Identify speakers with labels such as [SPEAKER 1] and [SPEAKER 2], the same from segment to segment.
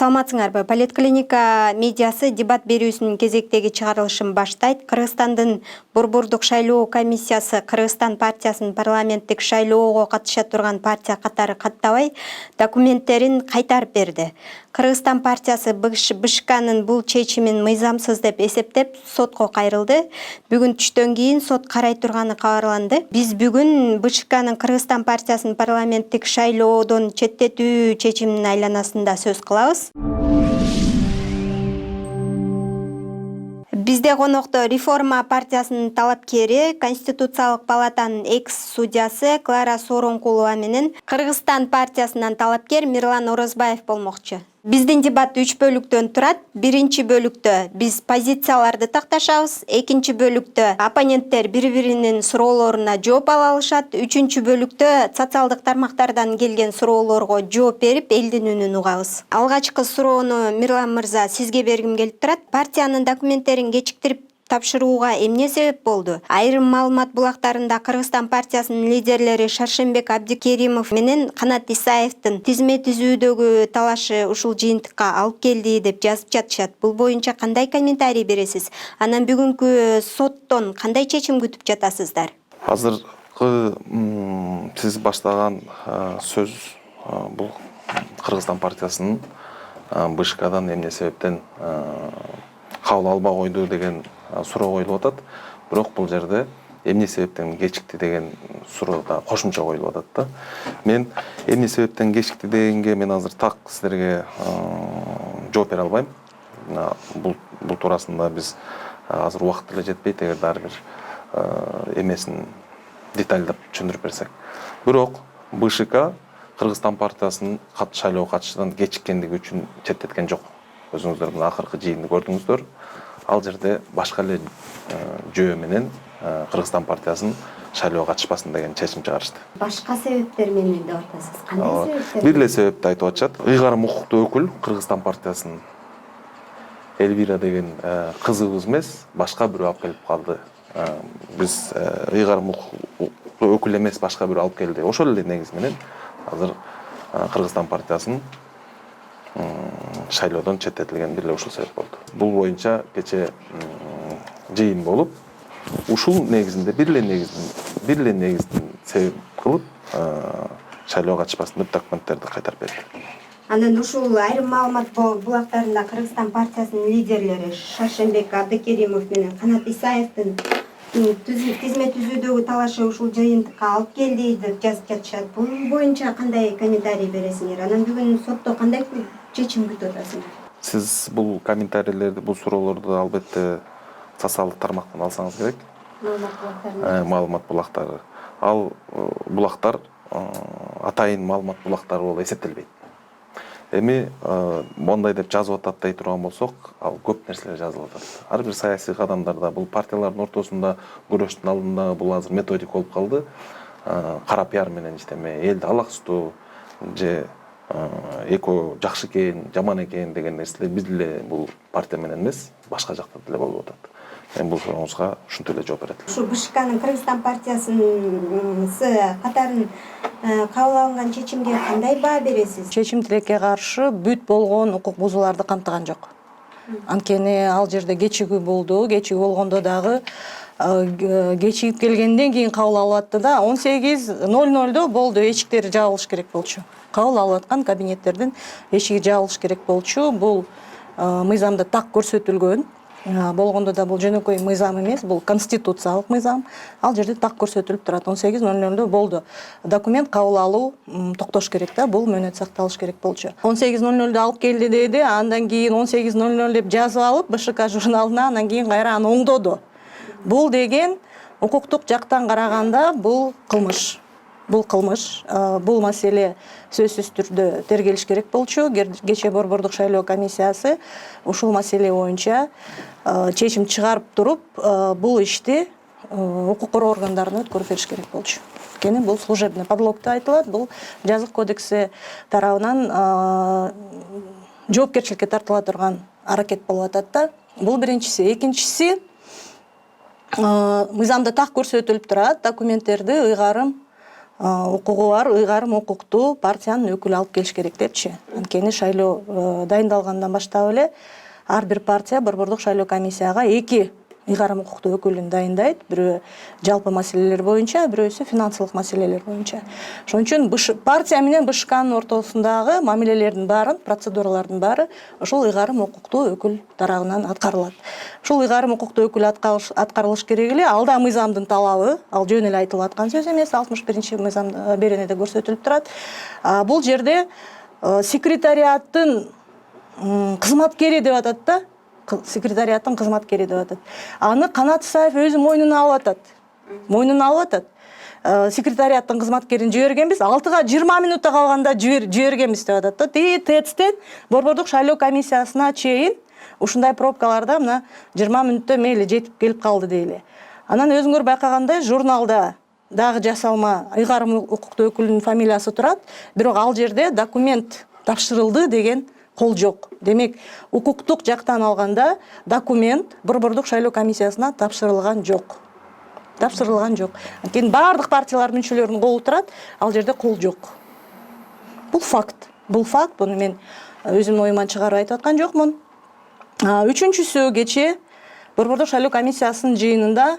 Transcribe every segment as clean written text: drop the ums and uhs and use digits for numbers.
[SPEAKER 1] Саламатсыңарбы? Поликлиника медиасы дебат берүүсүнүн кезектеги чыгарылышын баштайт. Кыргызстандын Борбордук шайлоо комиссиясы Кыргызстан партиясынын парламенттик шайлоого катыша турган партия катары каттабай документтерин кайтарып берди. Кыргызстан партиясы БШКнын бул чечимин мыйзамсыз деп эсептеп сотко кайрылды. Бүгүн түштөн кийин сот карай турганы кабарланды. Биз бүгүн БШКнын Кыргызстан партиясынын парламенттик шайлоодон четтетүү чечиминин айланасында сөз кылабыз. Бизде конокто Реформа партиясынын талапкери, Конституциялык палатанын экс-судьясы Клара Сооронкулова менен Кыргызстан партиясынан талапкер Мирлан Орозбаев болмокчу. Биздин дебат 3 бөлүктөн турат. Биринчи бөлүктө биз позицияларды такташабыз, экинчи бөлүктө оппоненттер бири-биринин суроолоруна жооп ала алышат, үчүнчү бөлүктө социалдык тармактардан келген суроолорго жооп берип, элдин үнүн угабыз. Алгачкы суроону Мирлан мырза сизге бергим келип турат. Партиянын документтерин кечиктирип тапшырууга эмне себеп болду? Айрым маалымат булактарында Кыргызстан партиясынын лидерлери Шаршембек Абдикеримов менен Канат Исаевдин тизме түзүүдөгү талашы ушул жыйынтыкка алып келди деп жазып жатышат. Бул боюнча кандай комментарий бересиз? Анан бүгүнкү соттон кандай чечим күтүп жатасыздар?
[SPEAKER 2] Азыркы сиз баштаган сөз бул Кыргызстан партиясынын БШКдан эмне себептен кабыл албай койду деген суроо коюлуп атат. Бирок бул жерде эмне себептен кечикти деген суроодо кошумча коюлуп атат да. Мен эмне себептен кечикти дегенге мен азыр так силерге жооп бере албайм. Бул туурасында биз азыр убакыт деле жетпейт, эгерде ар бир эмесин детальдап түшүндүрүп берсек. Бирок БШК Кыргызстан партиясынын шайлоого катышуудан кечиккендиги үчүн четтеткен жок. Өзүңүздөр мына акыркы жыйынды көрдүңүздөр. Ал жерде башка эле жөө менен Кыргызстан партиясынын шайлоого катышпасын деген чечим чыгарышты.
[SPEAKER 1] Башка себептер менен деп атасыз. Кандай себептер?
[SPEAKER 2] Бир эле себепти айтып атышат. Ыйгарым укуктуу өкүл Кыргызстан партиясынын Эльвира деген кызыбыз эмес, башка бирөө алып келип калды. Биз ыйгарым укуктуу өкүл эмес, башка бирөө алып келди. Ошол эле негиз менен азыр Кыргызстан партиясынын шайлоодон четтетилген бир эле ушул себеп болду. Бул боюнча кече жыйын болуп, ушул негизинде бир эле негиздин себеп кылып шайлоого катышпасын деп документтерди кайтарып берди.
[SPEAKER 1] Анан ушул айрым маалымат булактарында Кыргызстан партиясынын лидерлери Шаршембек Абдикеримов менен Канат Исаевдин тизме түзүүдөгү талашы ушул жыйынтыкка алып келди деп жазып жатышат. Бул боюнча кандай комментарий бересиңер? Анан бүгүн сотто кандай чечим күтүп атасыңар?
[SPEAKER 2] Сиз бул комментарийлерди, бул суроолорду албетте социалдык тармактан алсаңыз керек. Маалымат булактары. Ал булактар атайын маалымат булактары болуп эсептелбейт. Эми мондай деп жазып атат дей турган болсок, ал көп нерселер жазылып атат. Ар бир саясий кадамдарда, бул партиялардын ортосунда күрөштүн алдында бул азыр методик болуп калды. Кара пиар менен иштеме, элди алаксытуу же экөө жакшы экен, жаман экен деген нерселер биз деле бул партия менен эмес, башка жакта деле болуп атат. Мен бул сурооңузга ушинтип эле жооп берет.
[SPEAKER 1] Ушу БШКнын Кыргызстан партиясынын катарын кабыл алынган чечимге кандай баа бересиз?
[SPEAKER 3] Чечим тилекке каршы бүт болгон укук бузууларды камтыган жок. Анткени ал жерде кечигүү болду, кечигүү болгондо дагы кечигип келгенден кийин кабыл алып атты да 18:00 болду, эшиктери жабылыш керек болчу. Кабыл алып аткан кабинеттердин эшиги жабылыш керек болчу. Бул мыйзамда так көрсөтүлгөн. Болгондо да бул жөнөкөй мыйзам эмес, бул конституциялык мыйзам. Ал жерде так көрсөтүлүп турат. 18:00 болду. Документ кабыл алуу токтош керек да, бул мөөнөт сакталыш керек болчу. 18:00 алып келди деди, андан кийин 18:00 деп жазып алып БШК журналына, андан кийин кайра аны оңдоду. Бул деген укуктук жактан караганда бул кылмыш. Бул маселе сөзсүз түрдө тергелиш керек болчу. Кече Борбордук шайлоо комиссиясы ушул маселе боюнча чечим чыгарып туруп, бул ишти укук коргоо органдарына өткөрүп бериш керек болчу. Анткени бул служебный подлогто айтылат, бул жазык кодекси тарабынан жоопкерчиликке тартыла турган аракет болуп атат да. Бул биринчиси. Экинчиси, мыйзамда так көрсөтүлүп турат, документтерди ыйгарым укугу бар, ыйгарым укуктуу партиянын өкүлү алып келиш керек депчи. Анткени шайлоо дайындалгандан баштап эле ар бир партия Борбордук шайлоо комиссияга 2 ыйгарым укуктуу өкүлүн дайындайт. Бирөө жалпы маселелер боюнча, бирөөсү финансылык маселелер боюнча. Ошон үчүн партия менен БШКнын ортосундагы мамилелердин баарын, процедуралардын баары ошол ыйгарым укуктуу өкүл тарабынан аткарылат. Ушул ыйгарым укуктуу өкүл аткарылыш керек эле. Ал да мыйзамдын талабы, ал жөн эле айтылып аткан сөз эмес, 61-мыйзам беренеде көрсөтүлүп турат. Бул жерде секретариаттын кызматкери деп атат да. Секретариаттын кызматкери деп атат. Аны Канат Исаев өзү мойнуна алып атат. Секретариаттын кызматкерин жибергенбиз, 6-га 20 минутта калганда жибергенбиз деп атат да. ТЭЦтен Борбордук шайлоо комиссиясына чейин ушундай пробкаларда мына 20 мүнөттө мейли жетип келип калды дейли. Анан өзүңөр байкагандай журналда дагы жасалма ыйгарым укуктуу өкүлүнүн фамилиясы турат, бирок ал жерде документ тапшырылды деген кол жок. Демек, укуктук жактан алганда документ Борбордук шайлоо комиссиясына тапшырылган жок. Анткени бардык партиялардын мүчөлөрүнүн колу турат, ал жерде кол жок. Бул факт. Буну мен өзүмдүн оюман чыгарып айтып аткан жокмун. Үчүнчүсү кечээ Борбордук шайлоо комиссиясынын жыйынында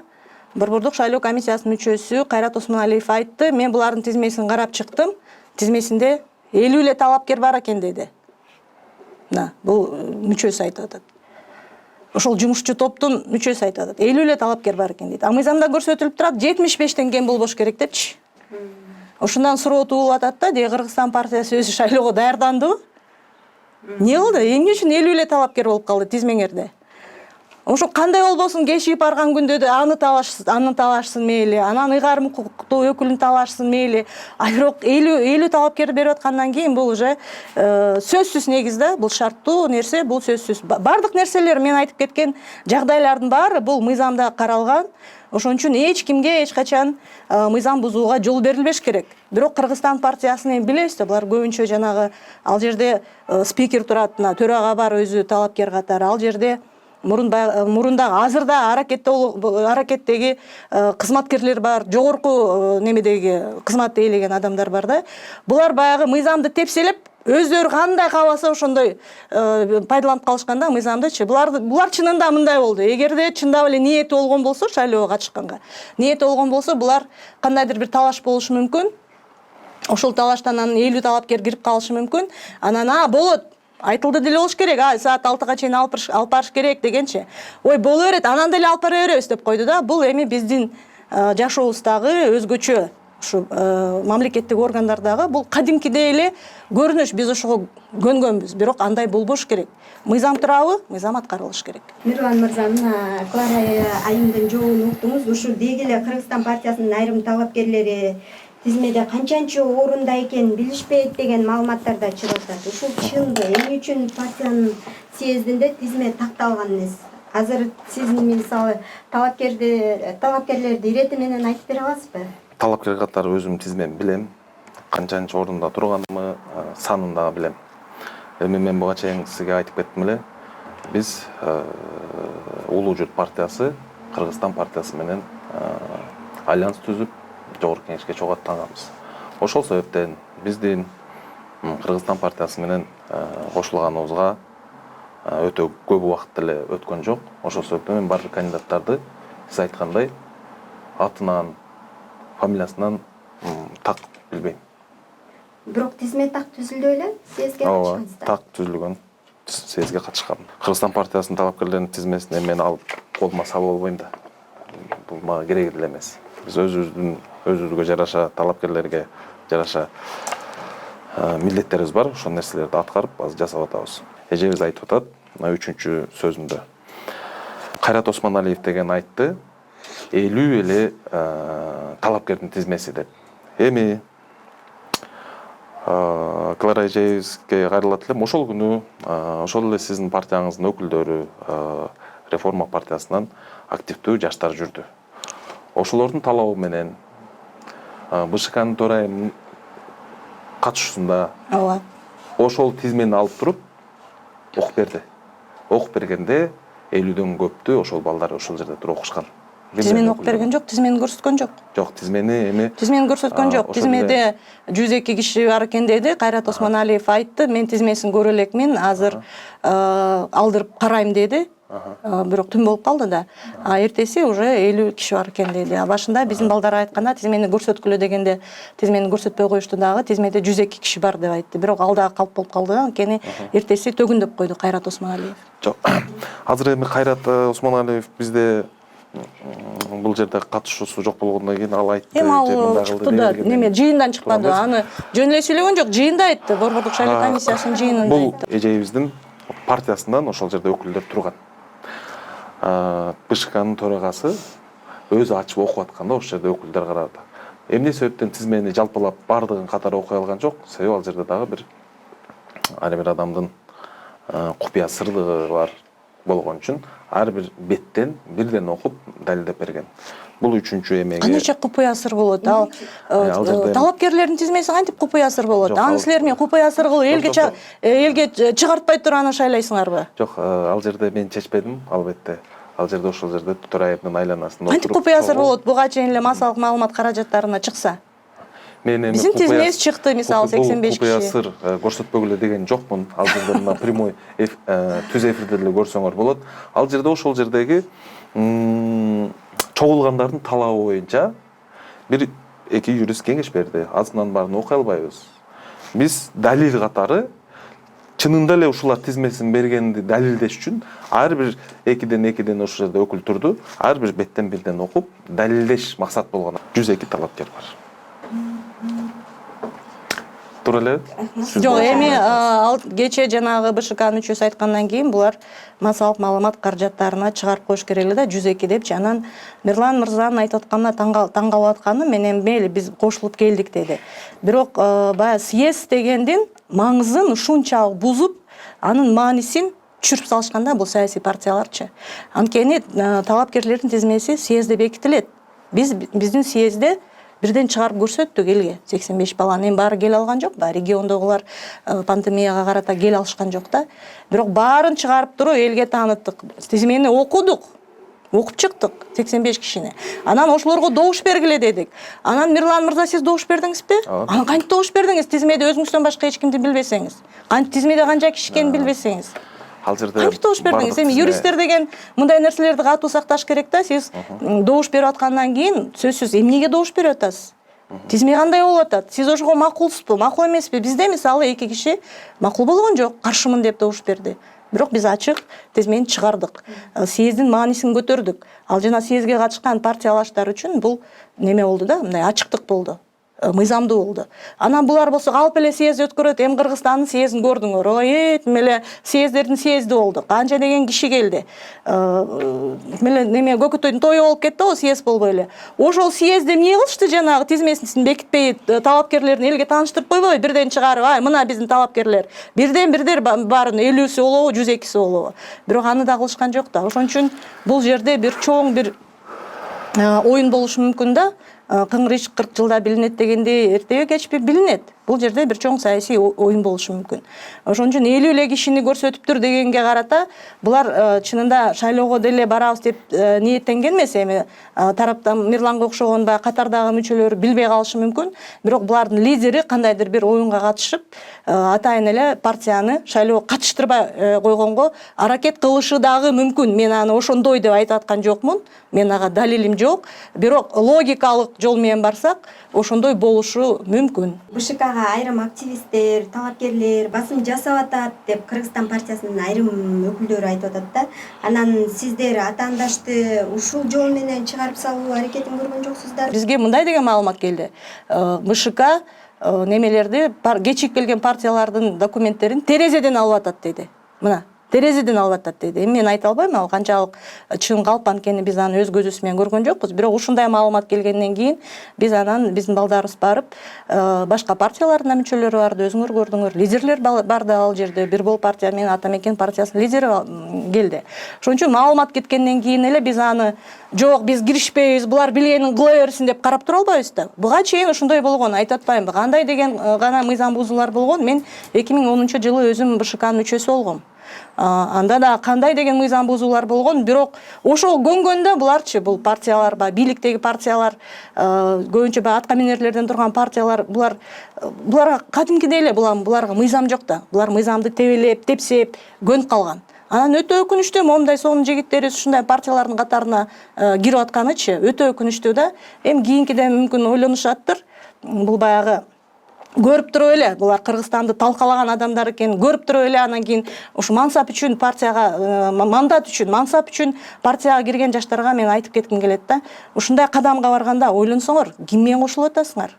[SPEAKER 3] Борбордук шайлоо комиссиясынын мүчөсү Кайрат Осмоналиев айтты, мен булардын тизмесин карап чыктым. Тизмесинде 50 эле талапкер бар экен деди. Бул мүчөсү айтып атат. Ошол жумушчу топтун мүчөсү айтып атат. 50 эле талапкер бар экен дейт. Мыйзамда көрсөтүлүп турат 75тен кем болбош керек депчи. Ошондон суроо туулуп атат да, Кыргызстан партиясы өзү шайлоого даярдандыбы? Эмне кылды? Эмне үчүн 50 эле талапкер болуп калды тизмеңерде? Ошо кандай болбосун, кечигип барган күндө да аны талашсын мейли, анан ыйгарым укуктуу өкүлүн талашсын мейли. Бирок 50 талапкер берип аткандан кийин бул уже сөзсүз негиз да, бул шарттуу нерсе, бул сөзсүз. Бардык нерселер мен айтып кеткен жагдайлардын баары бул мыйзамда каралган. Ошон үчүн эч кимге эч качан мыйзам бузууга жол берилбеш керек. Бирок Кыргызстан партиясыны билебиз да, булар көбүнчө жанагы ал жерде спикер турат, төрага бар өзү талапкер катары. Ал жерде мурунда азырда аракеттеги кызматкерлер бар, жогорку немедеги кызматты ээлеген адамдар бар да. Булар баягы мыйзамды тепселеп, өздөрү кандай кааласа ошондой пайдаланып калышканда мыйзамдычы. Булар чынында мындай болду. Эгерде чындап эле ниети болгон болсо, шайлоого катышканга ниети болгон болсо, булар кандайдыр бир талаш болушу мүмкүн. Ошол талаштан анан 50 талапкер кирип калышы мүмкүн. Анан болот. Айтылды деле болуш керек, саат 6-га чейин алып барыш керек дегенче. Ой, боло берет, анан деле алып бара беребиз деп койду да. Бул эми биздин жашообуздагы өзгөчө ушу мамлекеттик органдардагы бул кадимкидей эле көрүнүш. Биз ошого көнгөнбүз, бирок андай болбош керек. Мыйзам турабы? Мыйзам аткарылыш керек.
[SPEAKER 1] Мирлан мырза, мына Клара айымдын жообун уктуңуз. Ушу деги эле Кыргызстан партиясынын айрым талапкерлери тизмеде канчанчы орунда экен билишпейт деген маалыматтар да чыгып атат. Ушул чынбы? Эмне үчүн партиянын съездинде тизме такталган эмес? Азыр сиз мисалы талапкерлерди ирети менен айтып бере аласызбы?
[SPEAKER 2] Талапкер катары өзүм тизмени билем. Канчанчы орунда турганымы, санын да билем. Эми мен буга чейин сизге айтып кеттим эле. Биз Улуу Журт партиясы Кыргызстан партиясы менен альянс түзүп жогорку кеңешке чогуу аттанганбыз. Ошол себептен биздин Кыргызстан партиясы менен кошулганыбызга өтө көп убакыт эле өткөн жок. Ошол себептен мен бардык кандидаттарды сиз айткандай атынан, фамилиясынан так билбейм.
[SPEAKER 1] Бирок тизме так түзүлдү эле, съездге катышкансыздар.
[SPEAKER 2] Так түзүлгөн, съездге катышкан. Кыргызстан партиясынын талапкерлеринин тизмесине мен алып колума сабап албайм да. Бул мага кереги деле эмес. Биз өзүбүзгө жараша, талапкерлерге жараша милдеттерибиз бар. Ошол нерселерди аткарып, азыр жасап атабыз. Эжебиз айтып атат, мына 3-чү сөзүндө. Кайрат Осмоналиев деген айтты, 50 эле талапкердин тизмеси деп. Эми Клара эжебизге кайрылат элем. Ошол күнү ошол эле сиздин партияңыздын өкүлдөрү Реформа партиясынан активдүү жаштар жүрдү. Ошолордун талабы менен БШКнын төрайымынын катышуусунда ошол тизмени алып туруп окуп берди. Окуп бергенде 50дөн көптү ошол балдар ошол жерде туруп окушкан.
[SPEAKER 3] Тизмени окуп берген жок, тизмени көрсөткөн жок.
[SPEAKER 2] Жок, тизмени эми
[SPEAKER 3] Тизмени көрсөткөн жок.
[SPEAKER 2] ошол
[SPEAKER 3] Тизмеде 102 киши бар экен деди. Кайрат Осмоналиев айтты. Мен тизмесин көрө элекмин. Азыр алдырып карайм деди. Бирок түн болуп калды да. Эртеси уже 50 киши бар экен деди. Башында биздин балдар айтканда тизмени көрсөткүлө дегенде тизмени көрсөтпөй коюшту дагы. Тизмеде 102 киши бар деп айтты. Бирок алда калп болуп калды да. Анткени эртеси төгүндөп койду Кайрат Осмоналиев.
[SPEAKER 2] Жок. Азыр эми Кайрат Осмоналиев бизде бул жерде катышуусу жок болгондон кийин ал айтты.
[SPEAKER 3] Эми ал чыкты да, неме жыйындан чыкпады. Аны жөн эле сүйлөгөн жок, жыйында айтты. Борбордук шайлоо комиссиясынын жыйынында
[SPEAKER 2] бул
[SPEAKER 3] айтты.
[SPEAKER 2] эжебиздин партиясынан ошол жерде өкүлдөр турган. БШКнын төрагасы өзү ачып окуп атканда ошол жерде өкүлдөр карады. Эмне себептен тизмени жалпылап бардыгын катары окуй алган жок? Себеби ал жерде дагы ар бир адамдын купуя сырлыгы бар болгон үчүн ар бир беттен бирден окуп далилдеп берген. Бул үчүнчү эмеге.
[SPEAKER 3] Канча купуя сыр болот? Ал талапкерлердин тизмеси кантип купуя сыр болот? Аны силер мен купуя сыр кылып элге чыгартпай туруп аны шайлайсыңарбы?
[SPEAKER 2] Жок, ал жерде мен чечпедим, албетте. Ал жерде ошол жерде Тураевдин айланасында отуруп.
[SPEAKER 3] Кантип купуя сыр болот? Буга чейин эле массалык маалымат каражаттарына чыкса. Биздин тизмебиз чыкты, мисалы 85 киши.
[SPEAKER 2] Купуя сыр көрсөтпөгүлө деген жокмун. Ал жерде мына прямой түз эфирде деле көрсөңөр болот. Ал жерде ошол жердеги чогулгандардын талабы боюнча бир эки юрист кеңеш берди. Азынан баарын окуй албайбыз. Биз далил катары чынында эле ушулар тизмесин бергенди далилдеш үчүн ар бир экиден ошол жерде өкүл турду. Ар бир беттен бирден окуп далилдеш максат болгон 102 талапкер бар. Туура эле?
[SPEAKER 3] Жок, эми ал кече жанагы БШКнын мүчөсү айткандан кийин булар массалык маалымат каражаттарына чыгарып коюш керек эле да 102 депчи. Анан Мирлан мырзанын айтып атканына таң калып атканы менен мейли биз кошулуп келдик деди. Бирок баягы съезд дегендин маңызын ушунчалык бузуп, анын маанисин түшүрүп салышканда бул саясий партияларчы. Анткени талапкерлердин тизмеси съездде бекитилет. Биздин съездде бирден чыгарып көрсөттүк элге 85 баланы. Эми баары келе алган жок, баары региондогулар пандемияга карата келе алышкан жок да. Бирок баарын чыгарып туруп элге тааныттык. Тизмени окудук. Окуп чыктык 85 кишини. Анан ошолорго добуш бергиле дедик. Анан Мирлан мырза сиз добуш бердиңизби? Анан кантип добуш бердиңиз? Тизмеде өзүңүздөн башка эч кимди билбесеңиз. Кантип тизмеде канча киши экенин билбесеңиз.
[SPEAKER 2] Ал жерде
[SPEAKER 3] кантип добуш бердиңиз? Эми юристтер деген мындай нерселерди катуу сакташ керек да. Сиз добуш берип аткандан кийин сөзсүз эмнеге добуш берип атасыз? Тизме кандай болуп атат? Сиз ошого макулсузбу, макул эмеспи? Бизде мисалы 2 киши макул болгон жок, каршымын деп добуш берди. Бирок биз ачык тизмени чыгардык. Съездин маанисин көтөрдүк. Ал жана съездге катышкан партиялаштар үчүн бул неме болду да, мындай ачыктык болду. Мыйзамдуу болду. Анан булар болсо алып эле съезд өткөрөт. Эми Кыргызстандын съездин көрдүңөр. Ой, меле съездердин съезди болду. Канча деген киши келди. Меле неме Көкөтөйдүн тою болуп кетти го, съезд болбой эле. Ошол съездде эмне кылышты жанагы тизмесин бекитпей талапкерлерин элге тааныштырып койбой, бирден чыгарып, ай, мына биздин талапкерлер. Бирдер баарын 50сү болобу, 102сү болобу. Бирок аны да кылышкан жок да. Ошон үчүн бул жерде бир чоң бир оюн болушу мүмкүн да. Кыңыр иш 40 жылда билинет дегенде эртеби кечпи билинет. Бул жерде бир чоң саясий оюн болушу мүмкүн. Ошон үчүн 50 эле кишини көрсөтүптүр дегенге карата булар чынында шайлоого деле барабыз деп ниеттенген эмес. Эми тараптан Мирланга окшогон баягы катардагы мүчөлөр билбей калышы мүмкүн. Бирок булардын лидери кандайдыр бир оюнга катышып, атайын эле партияны шайлоого катыштырбай койгонго аракет кылышы дагы мүмкүн. Мен аны ошондой деп айтып аткан жокмун. Мен ага далилим жок. Бирок логикалык жол менен барсак, ошондой болушу мүмкүн.
[SPEAKER 1] БШКга айрым активисттер, талапкерлер басым жасап атат деп Кыргызстан партиясынын айрым өкүлдөрү айтып атат да. Анан сиздер атаандашты ушул жол менен чыгарып салуу аракетин көргөн жоксуздар?
[SPEAKER 3] Бизге мындай деген маалымат келди. БШК немелерди кечип келген партиялардын документтерин терезеден алып атат деди. Мына терезеден алып атат деди. Эми мен айта албайм, ал канчалык чын калп, анткени биз аны өз көзүбүз менен көргөн жокпуз. Бирок ушундай маалымат келгенден кийин биз анан биздин балдарыбыз барып, башка партиялардын мүчөлөрү барды, өзүңөр көрдүңөр. Лидерлер бар да ал жерде. Бир бол партия менен Атамекен партиясынын лидери келди. Ошон үчүн маалымат кеткенден кийин эле биз аны жок, биз киришпейбиз, булар билгенин кыла берсин деп карап тура албайбыз да. Буга чейин ушундай болгон, айтып атпаймынбы? Кандай деген гана мыйзам бузуулар болгон. Мен 2010 жылы өзүм БШКнын мүчөсү болгом. Анда да кандай деген мыйзам бузуулар болгон, бирок ошого көнгөндө буларчы, бул партиялар, бийликтеги партиялар, көбүнчө атка минерлерден турган партиялар, буларга кадимкидей эле буларга мыйзам жок да. Булар мыйзамды тебелеп, тепсеп, көнүп калган. Анан өтө өкүнүчтүү, момундай сонун жигиттери ушундай партиялардын катарына кирип атканычы өтө өкүнүчтүү да. Эми кийинкиде мүмкүн ойлонушаттыр. Бул баягы көрүп туруп эле, булар Кыргызстанды талкалаган адамдар экенин көрүп туруп эле, анан кийин ушу мансап үчүн партияга, мандат үчүн, мансап үчүн партияга кирген жаштарга мен айтып кетким келет да. Ушундай кадамга барганда ойлонсоңор, ким менен кошулуп атасыңар?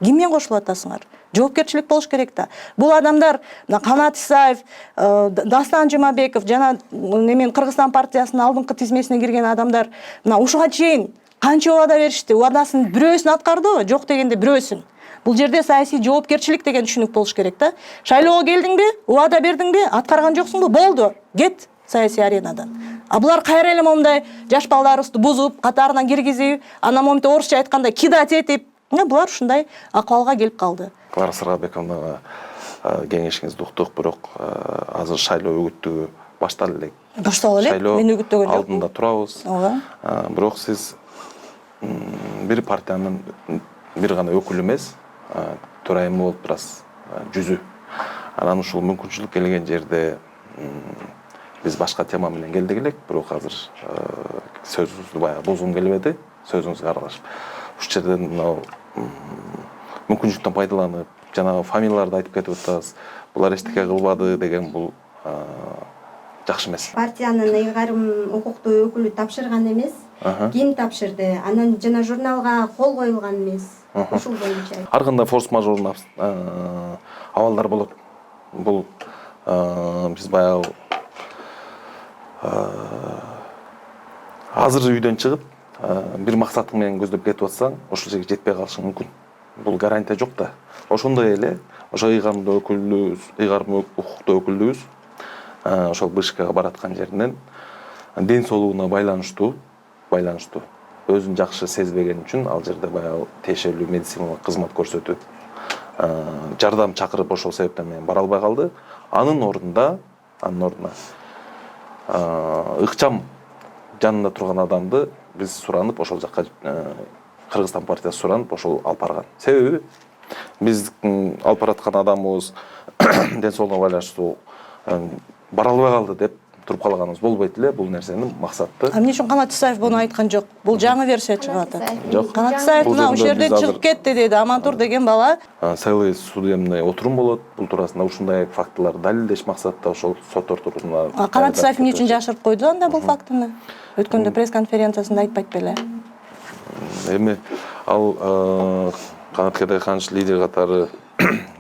[SPEAKER 3] Ким менен кошулуп атасыңар? Жоопкерчилик болуш керек да. Бул адамдар Канат Исаев, Дастан Жумабеков жана немен Кыргызстан партиясынын алдыңкы тизмесине кирген адамдар ушуга чейин канча убада беришти? Убадасын бирөөсүн аткардыбы? Жок дегенде бирөөсүн. Бул жерде саясий жоопкерчилик деген түшүнүк болуш керек да. Шайлоого келдиңби? Убада бердиңби? Аткарган жоксуңбу? Болду. Кет саясий аренадан. Булар кайра эле момундай жаш балдарыбызды бузуп, катарынан киргизип, анан момунтип орусча айтканда кидать этип, булар ушундай акыбалга келип калды.
[SPEAKER 2] Клара Сыргабековнага кеңешиңизди уктук, бирок азыр шайлоо үгүттүгү башталып элек.
[SPEAKER 3] Башталып элек? Мен үгүттөгөн жокмун.
[SPEAKER 2] Алдында турабыз. Бирок сиз бир партиянын бир гана өкүлү эмес, төрайымы болуп турасыз, жүзү. Анан ушул мүмкүнчүлүк келген жерде биз башка тема менен келдик элек, бирок азыр сөзүңүздү баягы бузгум келбеди, сөзүңүзгө аралашып. Ушул жерден мынау мүмкүнчүлүктөн пайдаланып, жанагы фамилияларды айтып кетип атабыз. Булар эчтеке кылбады деген бул жакшы эмес.
[SPEAKER 1] Партиянын ыйгарым укуктуу өкүлү тапшырган эмес. Ким тапшырды? Анан жана журналга кол коюлган эмес. Ушул боюнча.
[SPEAKER 2] Ар кандай форс-мажордун абалдар болот. Бул биз баягы азыр үйдөн чыгып, бир максатың менен көздөп кетип атсаң, ошол жерге жетпей калышың мүмкүн. Бул гарантия жок да. Ошондой эле, ошо ыйгарымдуу өкүлүбүз, ыйгарым укуктуу өкүлүбүз ошол БШКга бараткан жеринен ден соолугуна байланыштуу өзүн жакшы сезбеген үчүн ал жерде баягы тиешелүү медициналык кызмат көрсөтүп, жардам чакырып ошол себептен менен бара албай калды. Анын ордуна ыкчам жанында турган адамды биз суранып, ошол жакка Кыргызстан партиясы суранып, ошол алып барган. Себеби биз алып бараткан адамыбыз ден соолугуна байланыштуу бара албай калды деп туруп калганыбыз болбойт эле. Бул нерсени максатты.
[SPEAKER 3] Эмне үчүн Канат Исаев буну айткан жок? Бул жаңы версия чыгып атат.
[SPEAKER 2] Жок.
[SPEAKER 3] Канат Исаев ушул жерде чыгып кетти деди. Амантур деген бала.
[SPEAKER 2] Целый судебный отурум болот. Бул туурасында ушундай фактыларды далилдеш максатта ошол сот отурумуна.
[SPEAKER 3] Канат Исаев эмне үчүн жашырып койду анда бул фактыны? Өткөндө пресс-конференциясында айтпайт беле?
[SPEAKER 2] Эми ал Канат Кедайханович лидер катары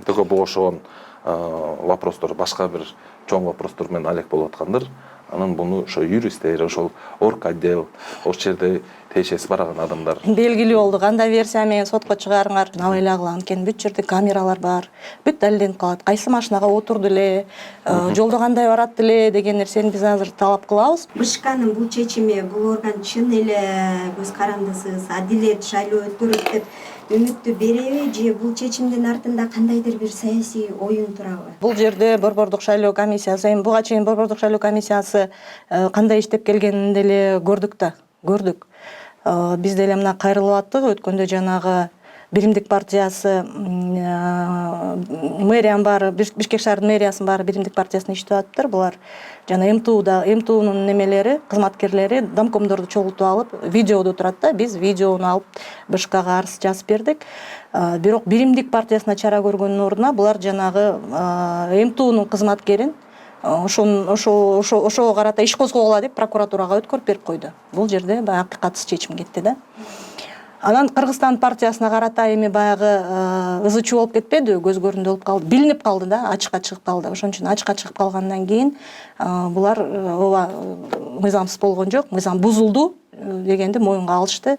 [SPEAKER 2] ДКБ ошогон вопростор, башка бир чоң вопростор менен алек болуп аткандыр. Анан буну ошо юристтер, ошол орг отдел, ошол жерде тиешеси барган адамдар
[SPEAKER 3] белгилүү болду. Кандай версия менен сотко чыгарыңар? Набайлагыла, анткени бүт жерде камералар бар. Бүт далилденип калат. Кайсы машинага отурду эле, жолдо кандай барат эле деген нерсени биз азыр талап кылабыз.
[SPEAKER 1] БШКнын бул чечими, бул орган чын эле көз карандысыз, адилет шайлоо өткөрөт деп үмүттү береби же бул чечимдин артында кандайдыр бир саясий оюн турабы?
[SPEAKER 3] Бул жерде Борбордук шайлоо комиссиясы, эми буга чейин Борбордук шайлоо комиссиясы кандай иштеп келгенин деле көрдүк да, көрдүк. Биз деле мына кайрылып аттык, өткөндө жанагы Биримдик партиясы мэриянын баары, Бишкек шаарынын мэриясынын баары Биримдик партиясына иштеп атыптыр. Булар жана МТУнун немелери, кызматкерлери домкомдорду чогултуп алып, видеодо турат да, биз видеону алып БШКга арыз жазып бердик. Бирок Биримдик партиясына чара көргөндүн ордуна булар жанагы МТУнун кызматкерин ошого карата иш козгогула деп прокуратурага өткөрүп берип койду. Бул жерде баягы акыйкатсыз чечим кетти да. Анан Кыргызстан партиясына карата эми баягы ызычуу болуп кетпеди, көз көрүндү болуп калды, билинип калды да, ачыкка чыгып калды. Ошон үчүн ачыкка чыгып калгандан кийин булар ооба мыйзамсыз болгон жок, мыйзам бузулду дегенди моюнга алышты.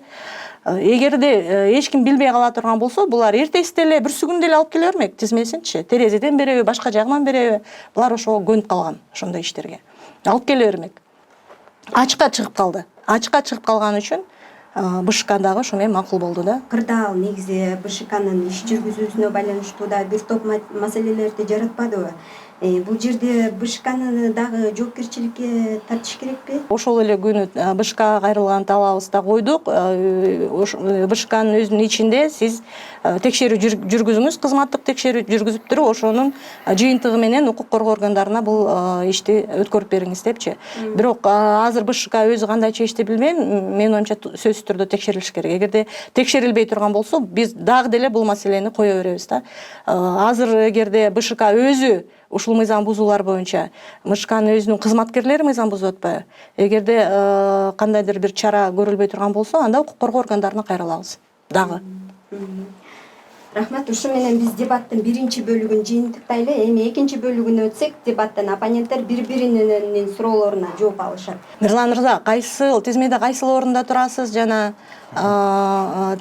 [SPEAKER 3] Эгерде эч ким билбей кала турган болсо, булар эртеси эле бүрсүгүндө эле алып келе бермек, тизмесинчи, терезеден береби, башка жагынан береби, булар ошого көнүп калган, ошондой иштерге. Алып келе бермек. Ачыкка чыгып калды. Ачыкка чыгып калган үчүн БШК дагы ошо менен макул болду да.
[SPEAKER 1] Кырдаал негизи БШКнын иш жүргүзүүсүнө байланыштуу да бир топ маселелерди жаратпадыбы? Бул жерде БШКны дагы жоопкерчиликке тартыш керекпи?
[SPEAKER 3] Ошол эле күнү БШКга кайрылган талабыбызда койдук. БШКнын өзүнүн ичинде сиз текшерүү жүргүзүңүз, кызматтык текшерүү жүргүзүп туруп, ошонун жыйынтыгы менен укук коргоо органдарына бул ишти өткөрүп бериңиз депчи. Бирок азыр БШК өзү кандай чечти билбейм, менин оюмча сөзсүз түрдө текшерилиш керек. Эгерде текшерилбей турган болсо, биз дагы деле бул маселени кое беребиз да. Азыр эгерде БШК өзү ушул мыйзам бузуулар боюнча БШКнын өзүнүн кызматкерлери мыйзам бузуп атпайбы? Эгерде кандайдыр бир чара көрүлбөй турган болсо, анда укук коргоо органдарына кайрылабыз дагы.
[SPEAKER 1] Рахмат. Ушу менен биз дебаттын биринчи бөлүгүн жыйынтыктайлы. Эми экинчи бөлүгүнө өтсөк, дебаттын оппоненттер бири-биринин суроолоруна жооп алышат.
[SPEAKER 3] Мирлан мырза, тизмеде кайсыл орунда турасыз жана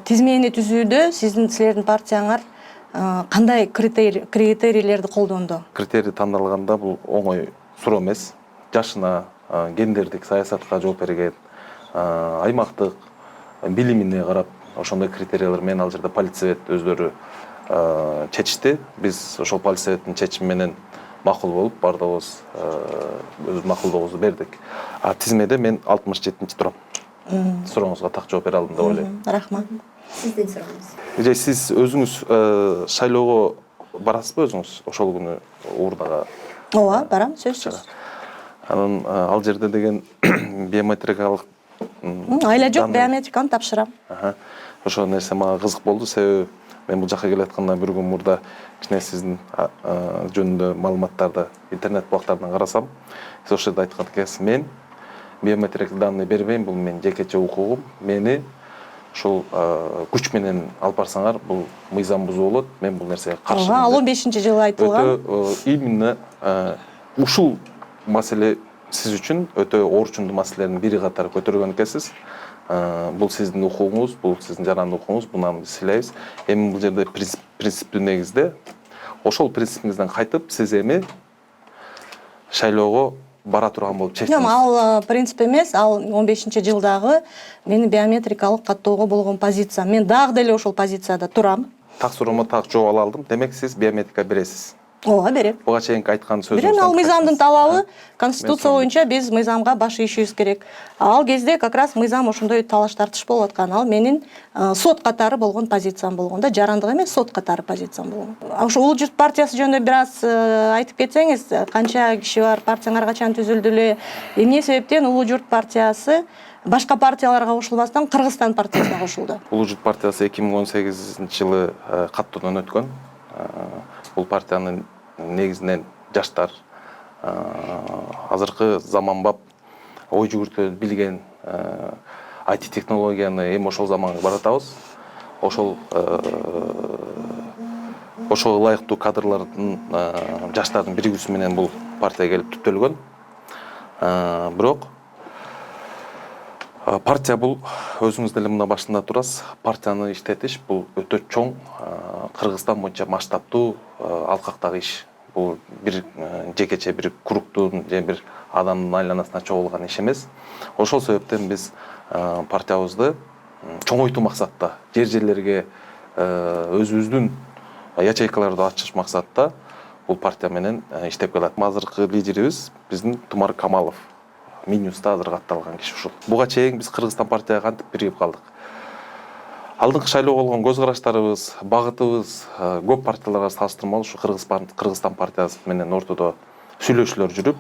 [SPEAKER 3] тизмени түзүүдө силердин партияңар кандай критерийлерди колдонду?
[SPEAKER 2] Критерий тандалганда бул оңой суроо эмес. Жашына, гендердик саясатка жооп берген, аймактык билимине карап ошондой критерийлер менен ал жерде политсовет өздөрү чечишти. Биз ошол политсоветтин чечими менен макул болуп, бардыгыбыз өз макулдугубузду бердик. Тизмеде мен 67-чи турам. Сурооңузга так жооп бере алдым деп ойлойм.
[SPEAKER 3] Рахмат.
[SPEAKER 1] Сиздин сурооңуз.
[SPEAKER 2] Сиз өзүңүз шайлоого барасызбы өзүңүз ошол күнү урнага?
[SPEAKER 3] Ооба, барам, сөзсүз.
[SPEAKER 2] Анан ал жерде деген биометрикалык
[SPEAKER 3] Айла жок, биометриканы тапшырам.
[SPEAKER 2] Ошол нерсе мага кызык болду, себеби мен бул жака келаткандан бир күн мурда кичине сиздин жөнүндө маалыматтарды интернет булактардан карасам, сиз ошол жерде айткан экенсиз, мен биометрик данный бербейм, бул менин жекече укугум, мени ошол күч менен алып барсаңар, бул мыйзам бузуу болот, мен бул нерсеге каршымын.
[SPEAKER 3] Ал 15-жылы айтылган.
[SPEAKER 2] Именно ушул маселе сиз үчүн өтө орчундуу маселенин бири катары көтөргөн экенсиз. Бул сиздин укугуңуз, бул сиздин жарандык укугуңуз, буну биз сыйлайбыз. Эми бул жерде принциптүү негизде ошол принципиңизден кайтып, сиз эми шайлоого бара турган болуп чечтиңиз.
[SPEAKER 3] Жок, ал принцип эмес, ал 15-жылдагы менин биометрикалык каттоого болгон позициям. Мен дагы деле ошол позицияда турам.
[SPEAKER 2] Так суроомо так жооп ала алдым. Демек сиз биометрика бересиз.
[SPEAKER 3] Ооба, берем.
[SPEAKER 2] Буга чейинки айткан сөзүңүздөн.
[SPEAKER 3] Берем, ал мыйзамдын талабы, конституция боюнча биз мыйзамга баш ийишибиз керек. Ал кезде как раз мыйзам ошондой талаш тартыш болуп аткан. Ал менин сот катары болгон позициям болгон да, жарандык эмес, сот катары позициям болгон. Ошо Улуу Журт партиясы жөнүндө бир аз айтып кетсеңиз, канча киши бар, партияңар качан түзүлдү эле, эмне себептен Улуу Журт партиясы башка партияларга кошулбастан Кыргызстан партиясына кошулду?
[SPEAKER 2] Улуу Журт партиясы 2018-жылы каттоодон өткөн. Бул партиянын негизинен жаштар, азыркы заманбап ой жүгүртө билген IT технологияны эми ошол заманга баратабыз. Ошого ылайыктуу кадрлардын, жаштардын биригүүсү менен бул партия келип түптөлгөн. Бирок партия бул өзүңүз деле мына башында турасыз, партияны иштетиш бул өтө чоң, Кыргызстан боюнча масштабтуу алкактагы иш. Бул бир жекече бир кругтун же бир адамдын айланасына чогулган иш эмес. Ошол себептен биз партиябызды чоңойтуу максатта, жерлерге өзүбүздүн ячейкаларды ачыш максатта бул партия менен иштеп келат. Азыркы лидерибиз биздин Тумар Камалов. Минюста азыр катталган киши ушул. Буга чейин биз Кыргызстан партияга кантип биригип калдык. Алдыңкы шайлоого болгон көз караштарыбыз, багытыбыз көп партияларга салыштырмалуу ушу Кыргызстан партиясы менен ортодо сүйлөшүүлөр жүрүп,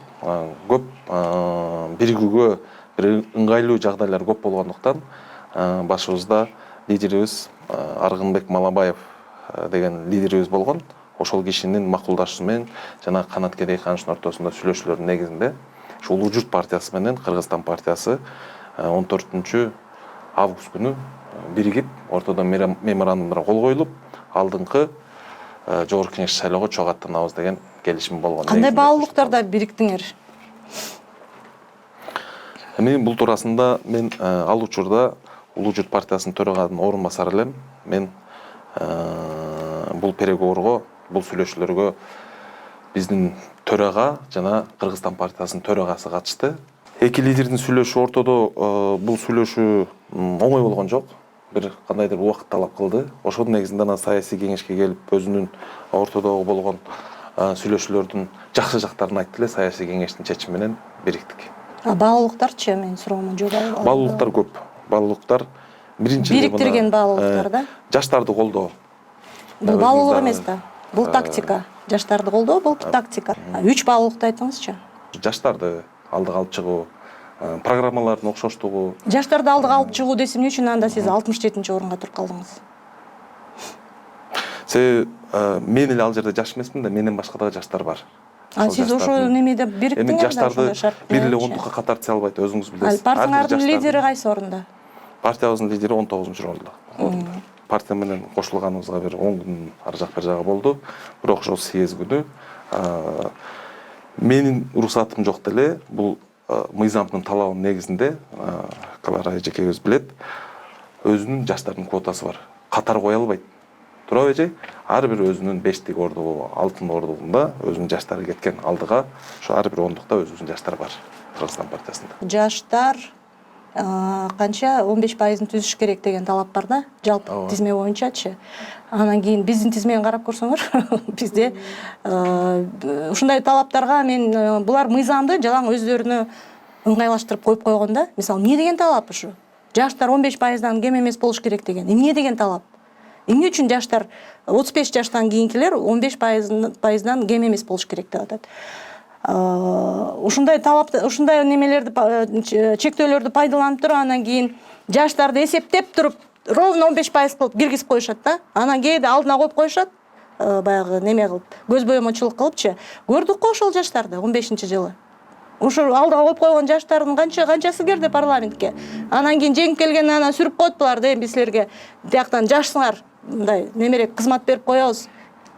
[SPEAKER 2] көп биригүүгө бир ыңгайлуу жагдайлар көп болгондуктан башыбызда лидерибиз Аргынбек Малабаев деген лидерибиз болгон. Ошол кишинин макулдашуусу менен жана Канат Кедейхановичтин ортосунда сүйлөшүүлөрдүн негизинде Улуу Журт партиясы менен Кыргызстан партиясы 14 август күнү биригип, ортодо меморандумдар кол коюлуп, алдыңкы жогорку кеңеш шайлоого чогуу аттанабыз деген келишим болгон.
[SPEAKER 3] Кандай баалуулуктарда бириктиңер?
[SPEAKER 2] Эми бул туурасында мен ал учурда Улуу Журт партиясынын төрагасынын орун басары элем. Мен бул переговорго, бул сүйлөшүүлөргө биздин төрага жана Кыргызстан партиясынын төрагасы катышты. Эки лидердин сүйлөшүү ортодо бул сүйлөшүү оңой болгон жок. Бир кандайдыр убакыт талап кылды. Ошонун негизинде саясий кеңешке келип, өзүнүн ортодогу болгон сүйлөшүүлөрдүн жакшы жактарын айтты эле саясий кеңештин чечими менен бириктик.
[SPEAKER 3] Баалуулуктарчы менин суроомун жок.
[SPEAKER 2] Баалуулуктар көп. Баалуулуктар биринчи
[SPEAKER 3] бириктирген баалуулуктар да.
[SPEAKER 2] Жаштарды колдоо.
[SPEAKER 3] Бул баалуулук эмес да. Бул тактика. Жаштарды колдоо бул тактика. 3 баалуулукту айтыңызчы.
[SPEAKER 2] Жаштарды алдыга алып чыгуу, программалардын окшоштугу.
[SPEAKER 3] Жаштарды алдыга алып чыгуу десем эмне үчүн анда сиз 67-орунга туруп калдыңыз?
[SPEAKER 2] Себеби мен эле ал жерде жаш эмесмин да, менден башка дагы жаштар бар.
[SPEAKER 3] Сиз ошо немеде бириктиңер да?
[SPEAKER 2] Эми жаштарды бир эле ондукка катартса албайт, өзүңүз билесиз.
[SPEAKER 3] Партияңардын лидери кайсы орунда?
[SPEAKER 2] Партиябыздын лидери 19-орунда. Партия менен кошулганыбызга бир 10 күн ар жак бер жагы болду. Бирок ошол съезд күнү менин уруксатым жок деле, бул мыйзамдын талабынын негизинде, Клара эжекебиз билет, өзүнүн жаштардын квотасы бар. Катар кое албайт. Туурабы эже? Ар бир өзүнүн 5тик ордугу, 6 ордугунда өзүнүн жаштары кеткен алдыга, ошо ар бир ондукта өзүнүн жаштары бар Кыргызстан партиясында. Жаштар
[SPEAKER 3] канча 15%-ын түзүш керек деген талап бар да, жалпы тизме боюнчачы. Анан кийин биздин тизмени карап көрсөңөр, бизде ушундай талаптарга мен булар мыйзамды жалаң өздөрүнө ыңгайлаштырып коюп койгон да. Мисалы, эмне деген талап ушу? Жаштар 15%-дан кем эмес болуш керек деген. Эмне деген талап? Эмне үчүн жаштар 35 жаштан кийинкилер 15%-дан кем эмес болуш керек деп атат. Ушундай талап, ушундай немелерди, чектөөлөрдү пайдаланып туруп, анан кийин жаштарды эсептеп туруп, ровно 15% кылып киргизип коюшат да. Анан кээде алдына коюп коюшат, баягы неме кылып, көз боемочулук кылыпчы. Көрдүк го ошол жаштарды 15-жылы. Ошо алдыга коюп койгон жаштардын канчасы кирди парламентке. Анан кийин жеңип келгенде анан сүрүп коет булар да, эми силерге тияктан жашсыңар, мындай немерек кызмат берип коебуз.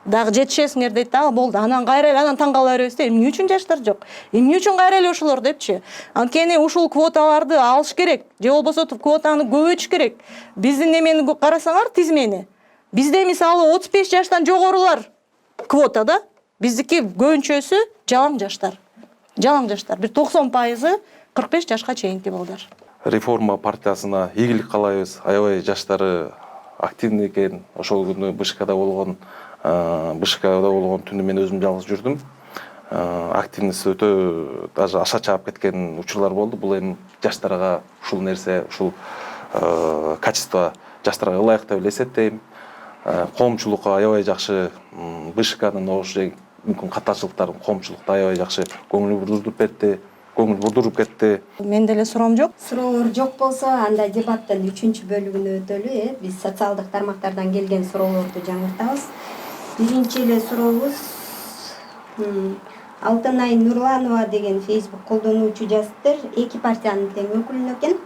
[SPEAKER 3] Дагы жетишесиңер дейт да, болду. Анан кайра эле анан таң кала беребиз да, эмне үчүн жаштар жок? Эмне үчүн кайра эле ошолор депчи? Анткени ушул квоталарды алыш керек, же болбосо квотаны көбөйтүш керек. Биздин немени карасаңар, тизмени. Бизде мисалы 35 жаштан жогорулар квота да. Биздики көбүнчөсү жалаң жаштар. Жалаң жаштар. Бир 90%-ы 45 жашка чейинки балдар.
[SPEAKER 2] Реформа партиясына ийгилик каалайбыз. Аябай жаштары активный экен. Ошол күнү БШКда болгон түнү мен өзүм жалгыз жүрдүм. Активность өтө даже аша чаап кеткен учурлар болду. Бул эми жаштарга ушул нерсе, ушул качество жаштарга ылайык деп эсептейм. Коомчулукка аябай жакшы БШКнын ошо мүмкүн катарчылыктарын коомчулукта аябай жакшы көңүл бурдуруп кетти.
[SPEAKER 3] Мен деле суроом жок.
[SPEAKER 1] Суроолор жок болсо, анда дебаттын 3-бөлүгүнө өтөлү. Биз социалдык тармактардан келген суроолорду жаңыртабыз. Биринчи эле сурообуз Алтынай Нурланова деген Facebook колдонуучу жазыптыр. Эки партиянын тең өкүлүнө экен.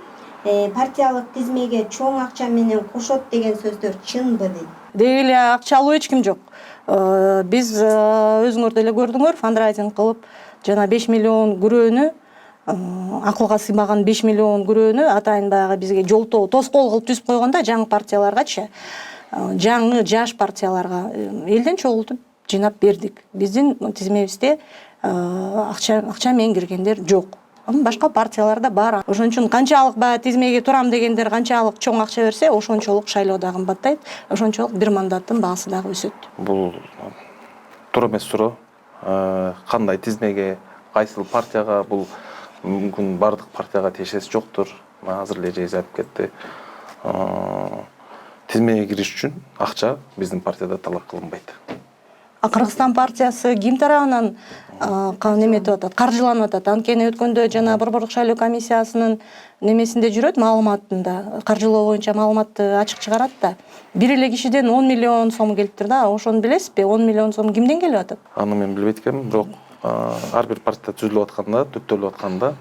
[SPEAKER 1] Партиялык тизмеге чоң акча менен кошот деген сөздөр чынбы дейт.
[SPEAKER 3] Деги эле акча алуу эч ким жок. Биз өзүңөр деле көрдүңөр, фандрайзинг кылып, жана 5 миллион күрөөнү, акылга сыймаган 5 миллион күрөөнү атайын баягы бизге жолтоо, тоскоол кылып түзүп койгонда жаңы партияларгачы, жаңы жаш партияларга элден чогултуп жыйнап бердик. Биздин тизмебизде акча менен киргендер жок. Башка партияларда бар. Ошон үчүн канчалык баягы тизмеге турам дегендер канчалык чоң акча берсе, ошончолук шайлоо да кымбаттайт, ошончолук бир мандаттын баасы дагы өсөт.
[SPEAKER 2] Бул туура эмес суроо. Кандай тизмеге, кайсыл партияга, бул мүмкүн бардык партияга тиешеси жоктур. Азыр эле эже айтып кетти. Тизмеге кириш үчүн акча биздин партияда талап кылынбайт.
[SPEAKER 3] Кыргызстан партиясы ким тарабынан неметип атат, каржыланып атат. Анткени өткөндө жана Борбордук шайлоо комиссиясынын немесинде жүрөт, маалыматында, каржылоо боюнча маалыматты ачык чыгарат да. Бир эле кишиден 10 миллион сом келиптир да. Ошону билесизби? 10 миллион сом кимден келип атат?
[SPEAKER 2] Аны мен билбейт экенмин, бирок ар бир партия түзүлүп атканда, түптөлүп атканда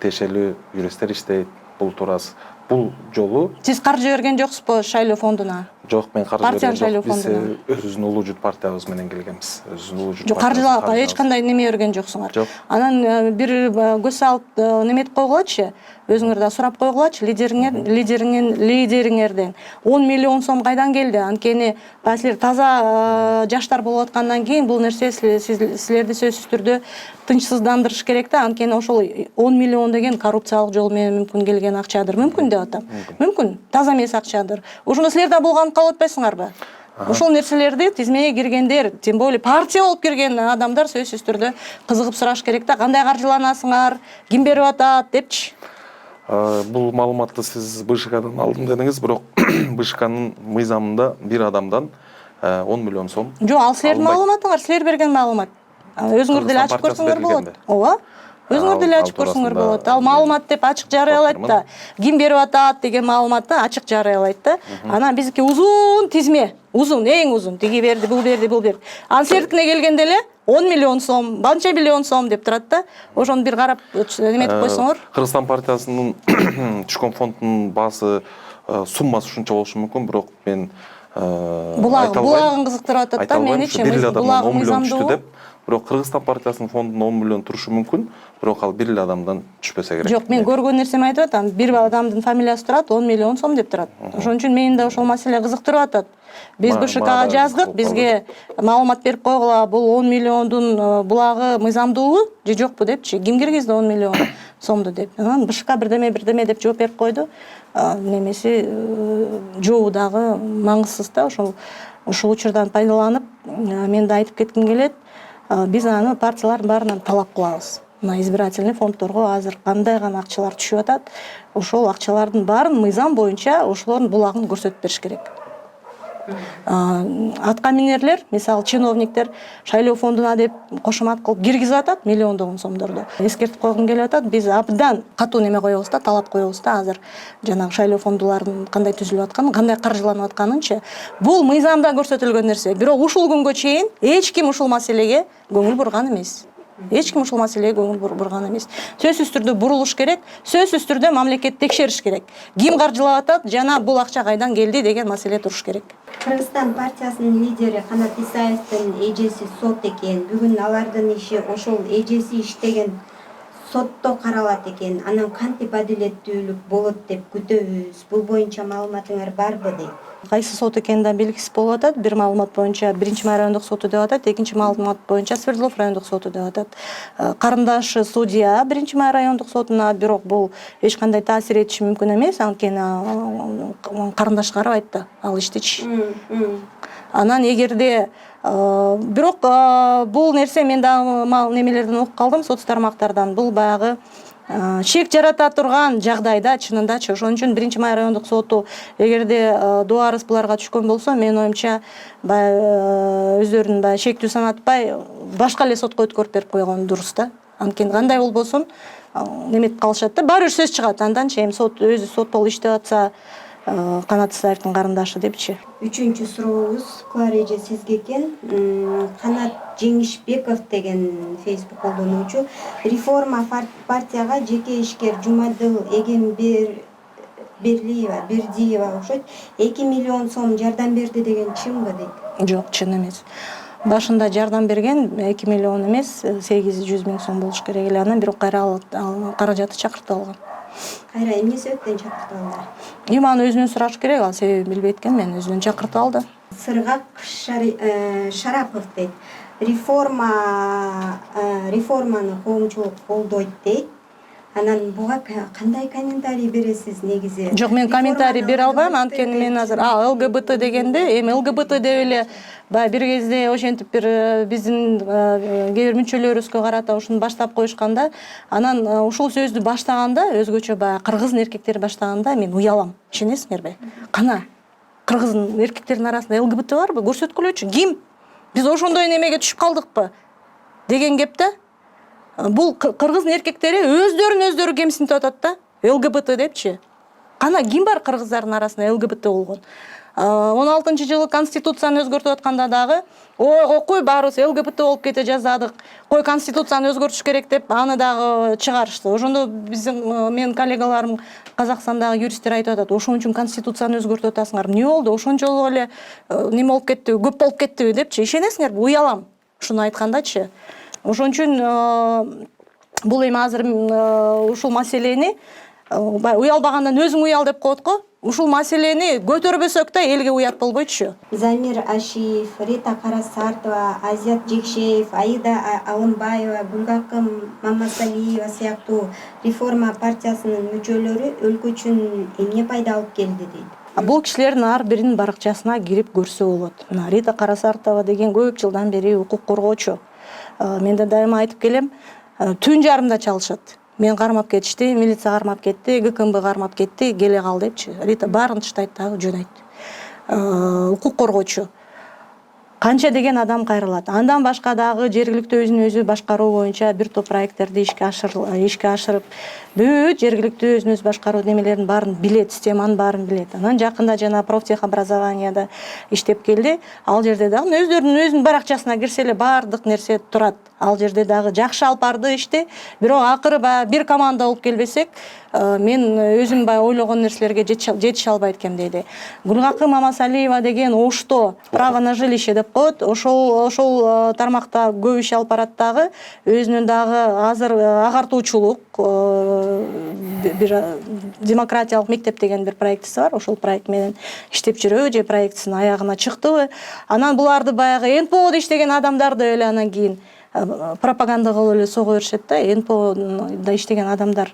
[SPEAKER 2] тиешелүү юристтер иштейт. Бул туурасы. Бул жолу
[SPEAKER 3] сиз каржы берген жоксузбу шайлоо фондуна?
[SPEAKER 2] Жок, мен каржы берген жок. Биз
[SPEAKER 3] фондуна.
[SPEAKER 2] өзүбүздүн улуу жут партиябыз менен келгенбиз. Өзүбүздүн улуу жут.
[SPEAKER 3] Жок, каржылап эч кандай неме берген жоксуңар.
[SPEAKER 2] Жок.
[SPEAKER 3] Анан бир көз салып неметип койгулачы, өзүңөр да сурап койгулачы лидериңерден 10 миллион сом кайдан келди? Анткени силер таза жаштар болуп аткандан кийин бул нерсе силерди сөзсүз түрдө тынчсыздандырыш керек да. Анткени ошол 10 миллион деген коррупциялык жол менен мүмкүн келген акчадыр. Мүмкүн деп атам. Мүмкүн таза эмес акчадыр. Ошондо силер да булганып калып атпайсыңарбы? Ошол нерселерди тизмеге киргендер, тем более партия болуп кирген адамдар сөзсүз түрдө кызыгып сураш керек да, кандай каржыланасыңар, ким берип атат депчи.
[SPEAKER 2] Бул маалыматты сиз БШКдан алдым дедиңиз, бирок БШКнын мыйзамында бир адамдан 10 миллион сом.
[SPEAKER 3] Жок, ал силердин маалыматыңар, силер берген маалымат. Өзүңөр деле ачык көрсөңөр болот. Ооба. Өзүңөр деле ачык көрсөңөр болот. Ал маалымат деп ачык жарыялайт да. Ким берип атат деген маалыматты ачык жарыялайт да. Анан биздики узун тизме, узун, эң узун. Тиги берди, бул берди, бул берди. Анан силердикине келгенде эле 10 миллион сом, канча миллион сом деп турат да. Ошону бир карап неметип койсоңор.
[SPEAKER 2] Кыргызстан партиясынын түшкөн фондунун баасы суммасы ушунча болушу мүмкүн, бирок мен
[SPEAKER 3] булагын кызыктырып атат да, меничи булагы мыйзамдуу.
[SPEAKER 2] Бирок Кыргызстан партиясынын фондунда 10 миллион турушу мүмкүн, бирок ал бир эле адамдан түшпөсө керек.
[SPEAKER 3] Жок, мен көргөн нерсеми айтып атам. Бир адамдын фамилиясы турат, 10 миллион сом деп турат. Ошон үчүн мени да ошол маселе кызыктырып атат. Биз БШКга жаздык, бизге маалымат берип койгула, бул 10 миллиондун булагы мыйзамдуубу же жокпу депчи. Ким киргизди 10 миллион сомду деп. Анан БШК бирдеме деп жооп берип койду. Немеси жообу дагы маңызсыз да. Ошол учурдан пайдаланып, мен да айтып кетким келет. Биз аны партиялардын баарынан талап кылабыз. Мына избирательный фонддорго азыр кандай гана акчалар түшүп атат, ошол акчалардын баарын мыйзам боюнча ошолордун булагын көрсөтүп бериш керек. Атка минерлер, мисалы чиновниктер шайлоо фондуна деп кошомат кылып киргизип атат миллиондогон сомдорду. Эскертип койгум келип атат, биз абдан катуу неме коебуз да, талап коебуз да азыр жанагы шайлоо фондуларынын кандай түзүлүп атканын, кандай каржыланып атканынчы. Бул мыйзамда көрсөтүлгөн нерсе. Бирок ушул күнгө чейин эч ким ушул маселеге көңүл бурган эмес. Сөзсүз түрдө бурулуш керек, сөзсүз түрдө мамлекет текшериш керек. Ким каржылап атат жана бул акча кайдан келди деген маселе туруш керек.
[SPEAKER 1] Кыргызстан партиясынын лидери Канат Исаевдин эжеси сот экен. Бүгүн алардын иши ошол эжеси иштеген сотто каралат экен. Анан кантип адилеттүүлүк болот деп күтөбүз. Бул боюнча маалыматыңар барбы дейт.
[SPEAKER 3] Кайсы сот экени да белгисиз болуп атат. Бир маалымат боюнча 1-май райондук соту деп атат, экинчи маалымат боюнча Свердлов райондук соту деп атат. Карындашы судья 1-май райондук сотуна, бирок бул эч кандай таасир этиши мүмкүн эмес, анткени карындаш карабайт да ал иштичи. Анан эгерде бирок бул нерсе мен дагы немелерден окуп калдым, соц тармактардан. Бул баягы шек жарата турган жагдайда чынындачы. Ошон үчүн 1-май райондук соту эгерде доо арыз буларга түшкөн болсо, менин оюмча өздөрүн шектүү санатпай башка эле сотко өткөрүп берип койгон дурус да. Анткени кандай болбосун неметип калышат да, баары бир сөз чыгат. Андан чейин сот өзү сот болуп иштеп атса, Канат Исаевдин карындашы депчи.
[SPEAKER 1] Үчүнчү сурообуз Клара эже сизге экен. Канат Жеңишбеков деген Facebook колдонуучу реформа партияга жеке ишкер Жумадыл Бердиева окшойт 2 миллион сом жардам берди деген чынбы дейт.
[SPEAKER 3] Жок, чын эмес. Башында жардам берген 2 миллион эмес, 800 миң сом болуш керек эле. Анан бирок кайра каражаты чакыртылган.
[SPEAKER 1] Кайра эмне себептен чакыртылдылар?
[SPEAKER 3] Эми аны өзүнөн сураш керек, ал себебин билбейт экен, мен өзүнөн чакыртылды.
[SPEAKER 1] Сыргак Шарапов дейт. Реформаны коомчулук колдойт дейт. Анан буга кандай комментарий бересиз негизи?
[SPEAKER 3] Жок, мен комментарий бере албайм, анткени мен азыр ЛГБТ дегенде, эми ЛГБТ деп эле бир кезде ошентип бир биздин кээ бир мүчөлөрүбүзгө карата ушуну баштап коюшканда, анан ушул сөздү баштаганда, өзгөчө кыргыз эркектери баштаганда мен уялам. Ишенесиңерби? Кана кыргыз эркектердин арасында ЛГБТ барбы? Көрсөткүлөчү. Ким? Биз ошондой немеге түшүп калдыкпы? Деген кеп да. Бул кыргыз эркектери өздөрүн кемсинтип атат да. ЛГБТ депчи. Кана ким бар кыргыздардын арасында ЛГБТ болгон? 16-жылы конституцияны өзгөртүп атканда дагы, кой баарыбыз ЛГБТ болуп кете жаздадык. Кой конституцияны өзгөртүш керек деп аны дагы чыгарышты. Ошондо биздин менин коллегаларым Казакстандагы юристтер айтып атат, ошон үчүн конституцияны өзгөртүп атасыңар. Эмне болду? Ошончолук эле неме болуп кеттиби, көп болуп кеттиби депчи. Ишенесиңерби? Уялам ушуну айткандачы. Ошон үчүн бул эми азыр ушул маселени уялбагандан өзүң уял деп коет го. Ушул маселени көтөрбөсөк да элге уят болбойчу.
[SPEAKER 1] Замир Ашиев, Рита Карасартова, Азият Жекшеев, Аида Алымбаева, Гүлгакым Мамасалиева сыяктуу реформа партиясынын мүчөлөрү өлкө үчүн эмне пайда алып келди дейт.
[SPEAKER 3] Бул кишилердин ар биринин баракчасына кирип көрсө болот. Мына Рита Карасартова деген көп жылдан бери укук коргоочу. Мен да дайыма айтып келем, түн жарымда чалышат. Мен кармап кетишти, милиция кармап кетти, ГКМБ кармап кетти, келе кал депчи. Рита баарын таштайт дагы жөнөйт. Укук коргоочу. Канча деген адам кайрылат. Андан башка дагы жергиликтүү өзүн өзү башкаруу боюнча бир топ проекттерди ишке ашырып, бүт жергиликтүү өзүн өзү башкаруу немелерин баарын билет, системанын баарын билет. Анан жакында жана профтехобразованияда иштеп келди. Ал жерде дагы өзүнүн баракчасына кирсе эле баардык нерсе турат. Ал жерде дагы жакшы алып барды ишти. Бирок акыры баягы бир команда болуп келбесек, мен өзүм баягы ойлогон нерселерге жетише албайт экем дейди. Гүлгакы Мамасалиева деген Ошто право на жилище деп коет. Ошол тармакта көп иш алып барат дагы. Өзүнүн дагы азыр агартуучулук бир демократиялык мектеп деген бир проектиси бар. Ошол проект менен иштеп жүрөбү же проектисин аягына чыктыбы. Анан буларды баягы НПОдо иштеген адамдарды эле анан кийин пропаганда кылып эле сого беришет да. НПОда иштеген адамдар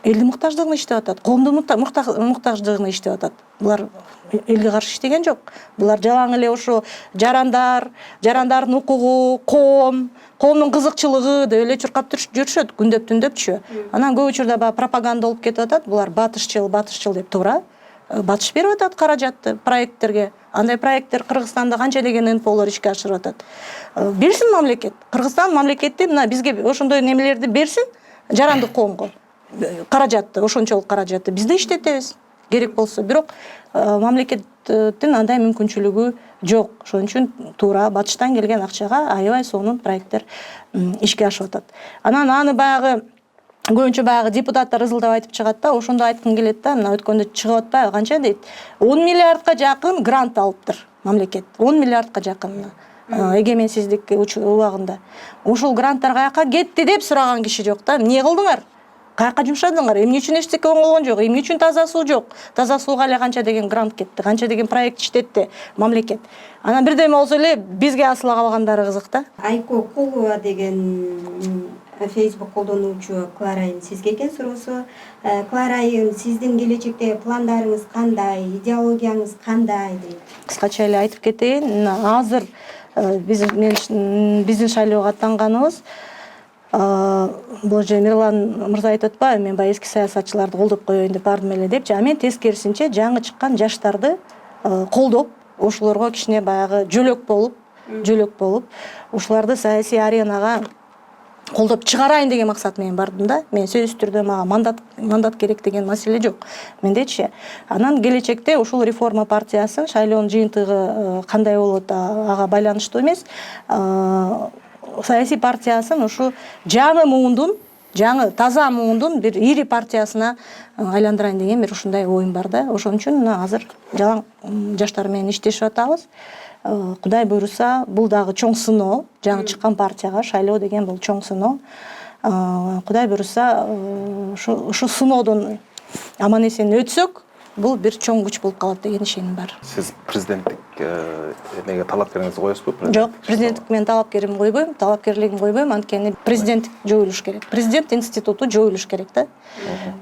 [SPEAKER 3] элдин муктаждыгына иштеп атат, коомдун муктаждыгына иштеп атат. Булар элге каршы иштеген жок. Булар жалаң эле ошо жарандардын укугу, коомдун кызыкчылыгы деп эле чуркап жүрүшөт күндөп-түндөпчү. Анан көп учурда баягы пропаганда болуп кетип атат. Булар батышчыл деп туура батыш берип атат каражатты проекттерге. Андай проекттер Кыргызстанда канча деген НПОлор ишке ашырып атат. Берсин мамлекет. Кыргызстан мамлекети мына бизге ошондой немелерди берсин, жарандык коомго. Каражатты, ошончолук каражатты биз да иштетебиз керек болсо. Бирок мамлекеттин андай мүмкүнчүлүгү жок. Ошон үчүн туура батыштан келген акчага аябай сонун проекттер ишке ашып атат. Анан аны баягы көбүнчө баягы депутаттар ызылдап айтып чыгат да, ошондо айткым келет да, мына өткөндө чыгып атпайбы канча дейт. 10 миллиардка жакын грант алыптыр мамлекет. 10 миллиардка жакын эгеменсиздик убагында. Ошол гранттар каяка кетти деп сураган киши жок да. Эмне кылдыңар? Каяка жумшадыңар? Эмне үчүн эчтеке оңолгон жок? Эмне үчүн таза суу жок? Таза сууга эле канча деген грант кетти, канча деген проект иштетти мамлекет. Анан бирдеме болсо эле бизге асыла калгандары кызык да.
[SPEAKER 1] Айко Кулова деген Facebook колдонуучу Кларайым сизге экен суроосу. Кларайым, сиздин келечектеги пландарыңыз кандай, идеологияңыз кандай дейт.
[SPEAKER 3] Кыскача эле айтып кетейин. Азыр биздин шайлоого аттанганыбыз бул же Мирлан мырза айтып атпайбы, мен баягы эски саясатчыларды колдоп коеюн деп бардым эле депчи. А мен тескерисинче жаңы чыккан жаштарды колдоп, ошолорго кичине баягы жөлөк болуп, ошолорду саясий аренага колдоп чыгарайын деген максат менен бардым да. Мен сөзсүз түрдө мага мандат керек деген маселе жок мендечи. Анан келечекте ушул реформа партиясын шайлоонун жыйынтыгы кандай болот ага байланыштуу эмес. Саясий партиясын ушу жаңы таза муундун бир ири партиясына айландырайын деген бир ушундай оюм бар да. Ошон үчүн азыр жалаң жаштар менен иштешип атабыз. Кудай буйруса, бул дагы чоң сыноо, жаңы чыккан партияга шайлоо деген бул чоң сыноо. Кудай буйруса, ушу сыноодон аман эсен өтсөк, бул бир чоң күч болуп калат деген ишеним бар.
[SPEAKER 2] Сиз президенттик эмеге талапкериңизди коесузбу?
[SPEAKER 3] Жок, президенттик менен талапкеримди койбойм, талапкерлигимди койбойм, анткени президенттик жоюлуш керек. Президент институту жоюлуш керек да.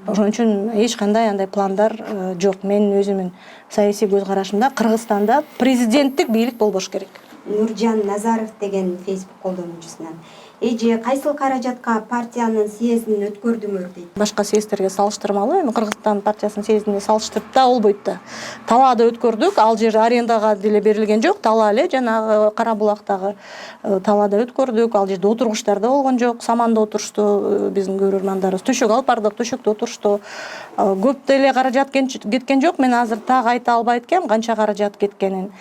[SPEAKER 3] Ошон үчүн эч кандай андай пландар жок. Менин өзүмүн саясий көз карашымда Кыргызстанда президенттик бийлик болбош керек.
[SPEAKER 1] Нуржан Назаров деген Facebook колдонуучусунан эже кайсыл каражатка партиянын съездин өткөрдүңөр дейт.
[SPEAKER 3] Башка съездтерге салыштырмалуу, эми Кыргызстан партиясынын съездине салыштырып да болбойт да. Талаада өткөрдүк, ал жер арендага деле берилген жок, тала эле жанагы Кара Булактагы талаада өткөрдүк, ал жерде отургучтар да болгон жок, саманда отурушту биздин көрөрмандарыбыз, төшөк алып бардык, төшөктө отурушту. Көп деле каражат кеткен жок, мен азыр так айта албайт экем канча каражат кеткенин.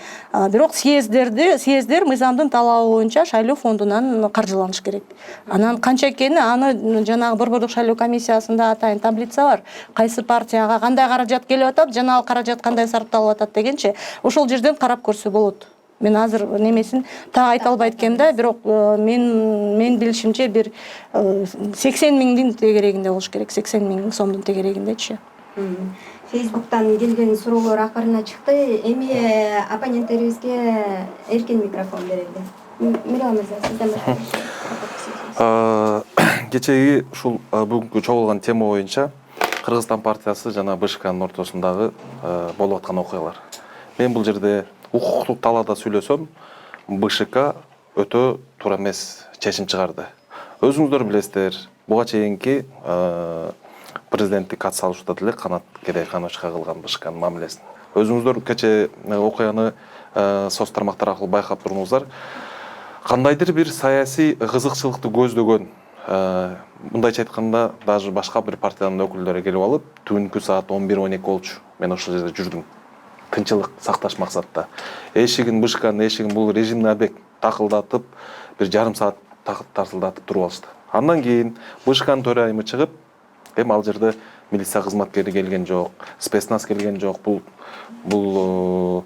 [SPEAKER 3] Бирок съездер мыйзамдын талабы боюнча шайлоо фондунан каржыланыш керек. Анан канча экени аны жанагы Борбордук шайлоо комиссиясында атайын таблица бар. Кайсы партияга кандай каражат келип атат, жана ал каражат кандай сарпталып атат дегенче, ошол жерден карап көрсө болот. Мен азыр немесин так айта албайт экем да, бирок мен билишимче бир 80 миңдин тегерегинде болуш керек, 80 миң сомдун тегерегиндечи.
[SPEAKER 1] Facebook'tan келген суроолор акырына чыкты. Эми оппоненттерибизге эркен микрофон берели. Мирам мырза, сизден баштайбыз.
[SPEAKER 2] Кечеги ушул бүгүнкү чогулган тема боюнча Кыргызстан партиясы жана БШКнын ортосундагы болуп аткан окуялар. Мен бул жерде укуктук талаада сүйлөсөм, БШК өтө туура эмес чечим чыгарды. Өзүңүздөр билесиздер, буга чейинки президенттик ат салышууда деле Канат Кедайхановичка кылган БШКнын мамилесин. Өзүңүздөр кече окуяны соц тармактар аркылуу байкап турдуңуздар. Кандайдыр бир саясий кызыкчылыкты көздөгөн, мындайча айтканда, даже башка бир партиянын өкүлдөрү келип алып, түнкү саат 11-12 болчу. Мен ошол жерде жүрдүм. Тынчылык сакташ максатта. БШКнын эшигин бул режимный объект такылдатып, бир жарым саат тарсылдатып туруп алышты. Андан кийин БШКнын төрайымы чыгып, ал жерде милиция кызматкери келген жок, спецназ келген жок. Бул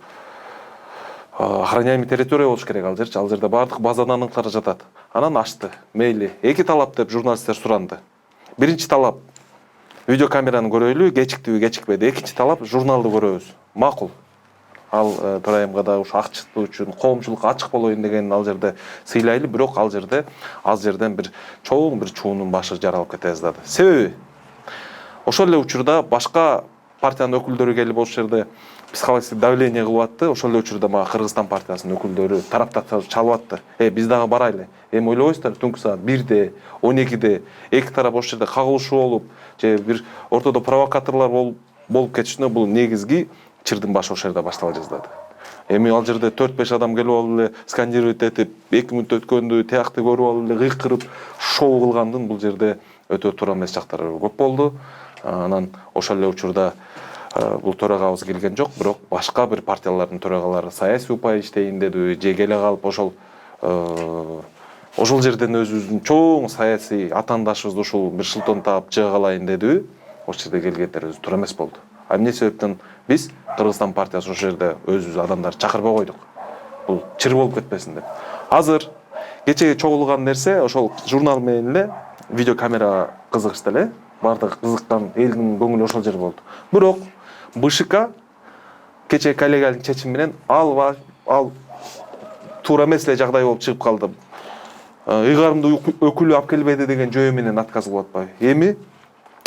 [SPEAKER 2] охраняемый территория болуш керек ал жерчи. Ал жерде бардык базадан аныктар жатат. Анан ачты. Мейли. Эки талап деп журналисттер суранды. Биринчи талап видеокамераны көрөйлү, кечиктиби, кечикпеди. Экинчи талап журналды көрөбүз. Макул. Ал төрайымга да ушу акчылык үчүн, коомчулукка ачык болоюн деген ал жерде сыйлайлы, бирок ал жерден бир чоң бир чуунун башы жаралып кете жаздады. Себеби ошол эле учурда башка партиянын өкүлдөрү келип ошол жерде психологический давление кылып атты. Ошол эле учурда мага Кыргызстан партиясынын өкүлдөрү тараптар чалып атты. Биз дагы барайлы. Ойлобойсуздар, түнкү саат 1-де, 12-де эки тарап ошол жерде кагылышуу болуп, же бир ортодо провокаторлор болуп кетишине бул негизги чырдын башы ошол жерде баштала жаздады. Ал жерде 4-5 адам келип алып эле скандировать этип, 2 мүнөт өткөндү тиякты көрүп алып эле кыйкырып шоу кылгандын бул жерде өтө туура эмес жактары көп болду. Анан ошол эле учурда бул төрагабыз келген жок, бирок башка бир партиялардын төрагалары саясий упай иштейин деди, же келе калып ошол жерден өзүбүздүн чоң саясий атаандашыбызды ушул бир шылтон таап жыга калайын деди. Ошол жерде келгендерибиз туура эмес болду. Эмне себептен биз Кыргызстан партиясы ошол жерде өзүбүз адамдарды чакырбай койдук. Бул чыр болуп кетпесин деп. Азыр кечеге чогулган нерсе ошол журнал менен эле видеокамерага кызыгышты эле. Бардык кызыккан элдин көңүлү ошол жер болду. Бирок БШК кече коллегалык чечим менен ал туура эмес эле жагдай болуп чыгып калды. Ыйгарымды өкүлү алып келбеди деген жөө менен отказ кылып атпайбы.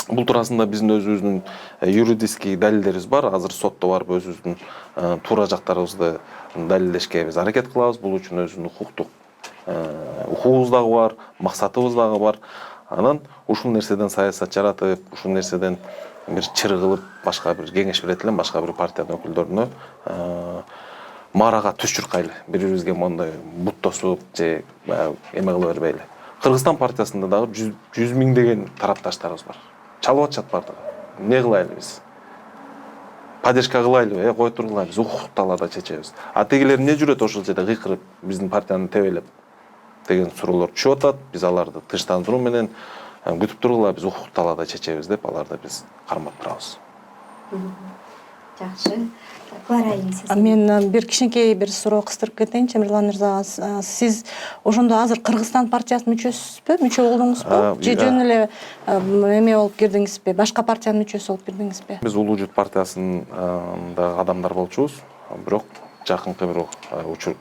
[SPEAKER 2] Бул туурасында биздин өзүбүздүн юридический далилдерибиз бар. Азыр сотто барып өзүбүздүн туура жактарыбызды далилдешке биз аракет кылабыз. Бул үчүн өзүбүздүн укугубуз дагы бар, максатыбыз дагы бар. Анан ушул нерседен саясат жаратып, ушул нерседен бир чыр кылып, башка бир кеңеш берет элем, башка бир партиянын өкүлдөрүнө маарага түз чуркайлы, бири-бирибизге мондай буттосуп же эме кыла бербейли. Кыргызстан партиясында дагы 100 миңдеген тарапташтарыбыз бар. Чалып атышат бардыгы. Эмне кылайлы биз? Поддержка кылайлыбы? Кой тургула, биз укуктук талаада чечебиз. Тегилер эмне жүрөт ошол жерде кыйкырып, биздин партияны тебелеп деген суроолор түшүп атат. Биз аларды тынчтандыруу менен күтүп тургула, биз укуктук талаада чечебиз деп аларды биз кармап турабыз.
[SPEAKER 1] Жакшы. Клара сиз.
[SPEAKER 3] Мен бир кичинекей бир суроо кыстырып кетейинчи, Мирлан мырза. Сиз ошондо азыр Кыргызстан партиясынын мүчөсүсүзбү? Мүчө болдуңузбу? Же жөн эле эме болуп кирдиңизби? Башка партиянын мүчөсү болуп кирдиңизби? Биз
[SPEAKER 2] Улуу Журт партиясында адамдар болчубуз, бирок жакынкы бир учур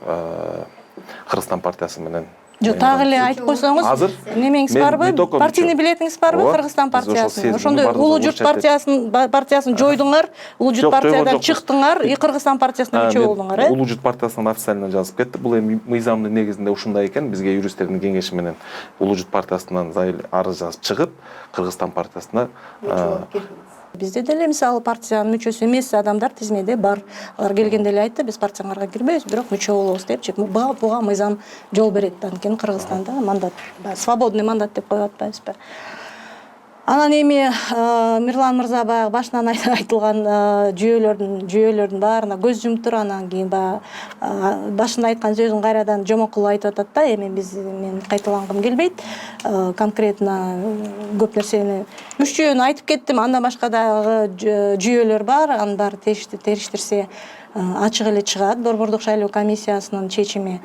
[SPEAKER 2] Кыргызстан партиясы менен.
[SPEAKER 3] Жок, так эле айтып койсоңуз, немеңиз барбы? Партийный билетиңиз барбы Кыргызстан партиясынын? Ошондо Улуу Журт партиясын жойдуңар, Улуу Журт партиядан чыктыңар, Кыргызстан партиясына мүчө болдуңар,
[SPEAKER 2] Улуу Журт партиясынан официально жазып кетти. Бул эми мыйзамдын негизинде ушундай экен. Бизге юристтердин кеңеши менен Улуу Журт партиясынан арыз жазып чыгып, Кыргызстан партиясына
[SPEAKER 3] бизде деле мисалы партиянын мүчөсү эмес адамдар тизмеде бар. Алар келгенде эле айтты, биз партияңарга кирбейбиз, бирок мүчө болобуз депчи. Буга мыйзам жол берет. Анткени Кыргызстанда мандат, свободный мандат деп коюп атпайбызбы? Анан эми Мирлан мырза баягы башынан айтылган жүйөлөрдүн баарына көз жумуп туруп, анан кийин башында айткан сөзүн кайрадан жомокулуу айтып атат да. Эми мен кайталангым келбейт. Конкретно көп нерсени 3 жүйөнү айтып кеттим. Андан башка дагы жүйөлөр бар. Анын баары териштирсе ачык эле чыгат. Борбордук шайлоо комиссиясынын чечими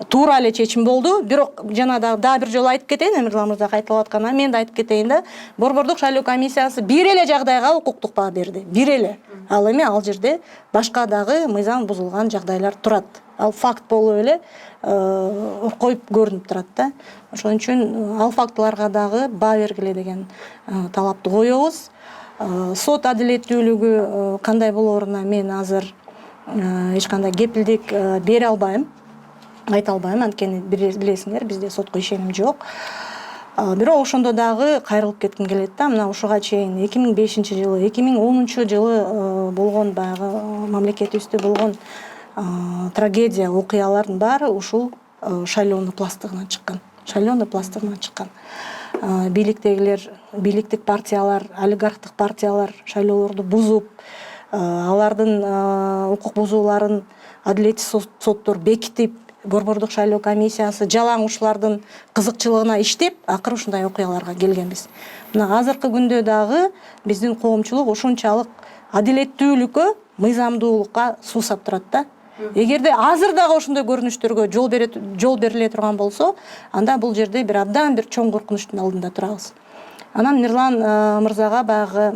[SPEAKER 3] туура эле чечим болду. Бирок жана дагы бир жолу айтып кетейин, Мирлан мырза кайталап аткандан мен да айтып кетейин да. Борбордук шайлоо комиссиясы бир эле жагдайга укуктук баа берди. Бир эле. Ал эми ал жерде башка дагы мыйзам бузулган жагдайлар турат. Ал факт болуп эле коюп көрүнүп турат да. Ошон үчүн ал фактыларга дагы баа бергиле деген талапты коебуз. Сот адилеттүүлүгү кандай болоруна мен азыр эч кандай кепилдик бере албайм, айта албайм, анткени билесиңер, бизде сотко ишеним жок. Бирок ошондо дагы кайрылып кетким келет да. Мына ушуга чейин 2005-жылы, 2010-жылы болгон баягы мамлекетибизде болгон трагедия, окуялардын баары ушул шайлоонун пластыгынан чыккан. Бийликтегилер, бийликтик партиялар, олигархтык партиялар шайлоолорду бузуп, алардын укук бузууларын адилеттик соттор бекитип, Борбордук шайлоо комиссиясы жалаң ушулардын кызыкчылыгына иштеп, акыры ушундай окуяларга келгенбиз. Мына азыркы күндө дагы биздин коомчулук ушунчалык адилеттүүлүккө, мыйзамдуулукка суусап турат да. Эгерде азыр дагы ошондой көрүнүштөргө жол бериле турган болсо, анда бул жерде бир абдан бир чоң коркунучтун алдында турабыз. Анан Мирлан мырзага баягы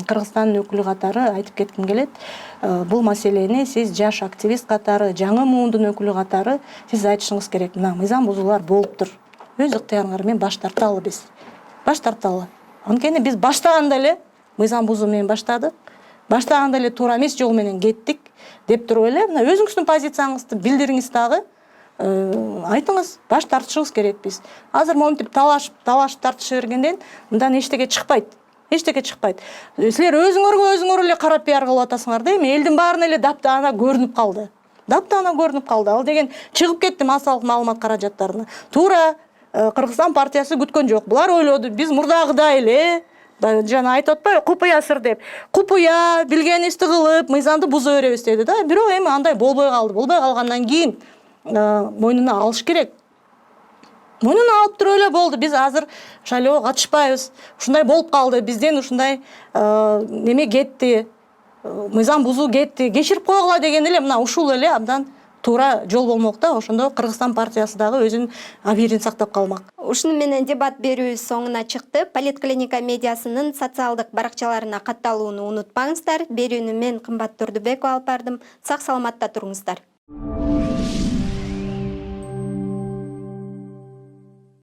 [SPEAKER 3] Кыргызстандын өкүлү катары айтып кетким келет. Бул маселени сиз жаш активист катары, жаңы муундун өкүлү катары сиз айтышыңыз керек. Мына мыйзам бузуулар болуптур. Өз ыктыярыңар менен баш тарталы биз. Баш тарталы. Анткени биз баштаганда эле мыйзам бузуу менен баштадык. Баштаганда эле туура эмес жол менен кеттик деп туруп эле мына өзүңүздүн позицияңызды билдириңиз дагы. Айтыңыз, баш тартышыбыз керек биз. Азыр монтип талашып тартыша бергенден мындан эчтеке чыкпайт. Силер өзүңөр эле карап пиар кылып атасыңар да, эми элдин баарына эле таптаана көрүнүп калды. Ал деген чыгып кетти массалык маалымат каражаттарына. Туура Кыргызстан партиясы күткөн жок. Булар ойлоду, биз мурдагыдай эле жана айтып атпайбы, купуя сыр деп. Купуя билгенибизди кылып, мыйзамды буза беребиз деди да. Бирок эми андай болбой калды. Болбой калгандан кийин мойнуна алыш керек. Мойнуна алып туруп эле болду. Биз азыр шайлоого катышпайбыз. Ушундай болуп калды. Бизден ушундай неме кетти. Мыйзам бузуу кетти. Кечирип койгула деген эле мына ушул эле абдан туура жол болмок да. Ошондо Кыргызстан партиясы дагы өзүнүн абийирин сактап калмак.
[SPEAKER 1] Ушуну менен дебат берүүбүз соңуна чыкты. Политклиника медиасынын социалдык баракчаларына катталууну унутпаңыздар. Берүүнү мен Кымбат Турдубекова алып бардым. Сак саламатта туруңуздар.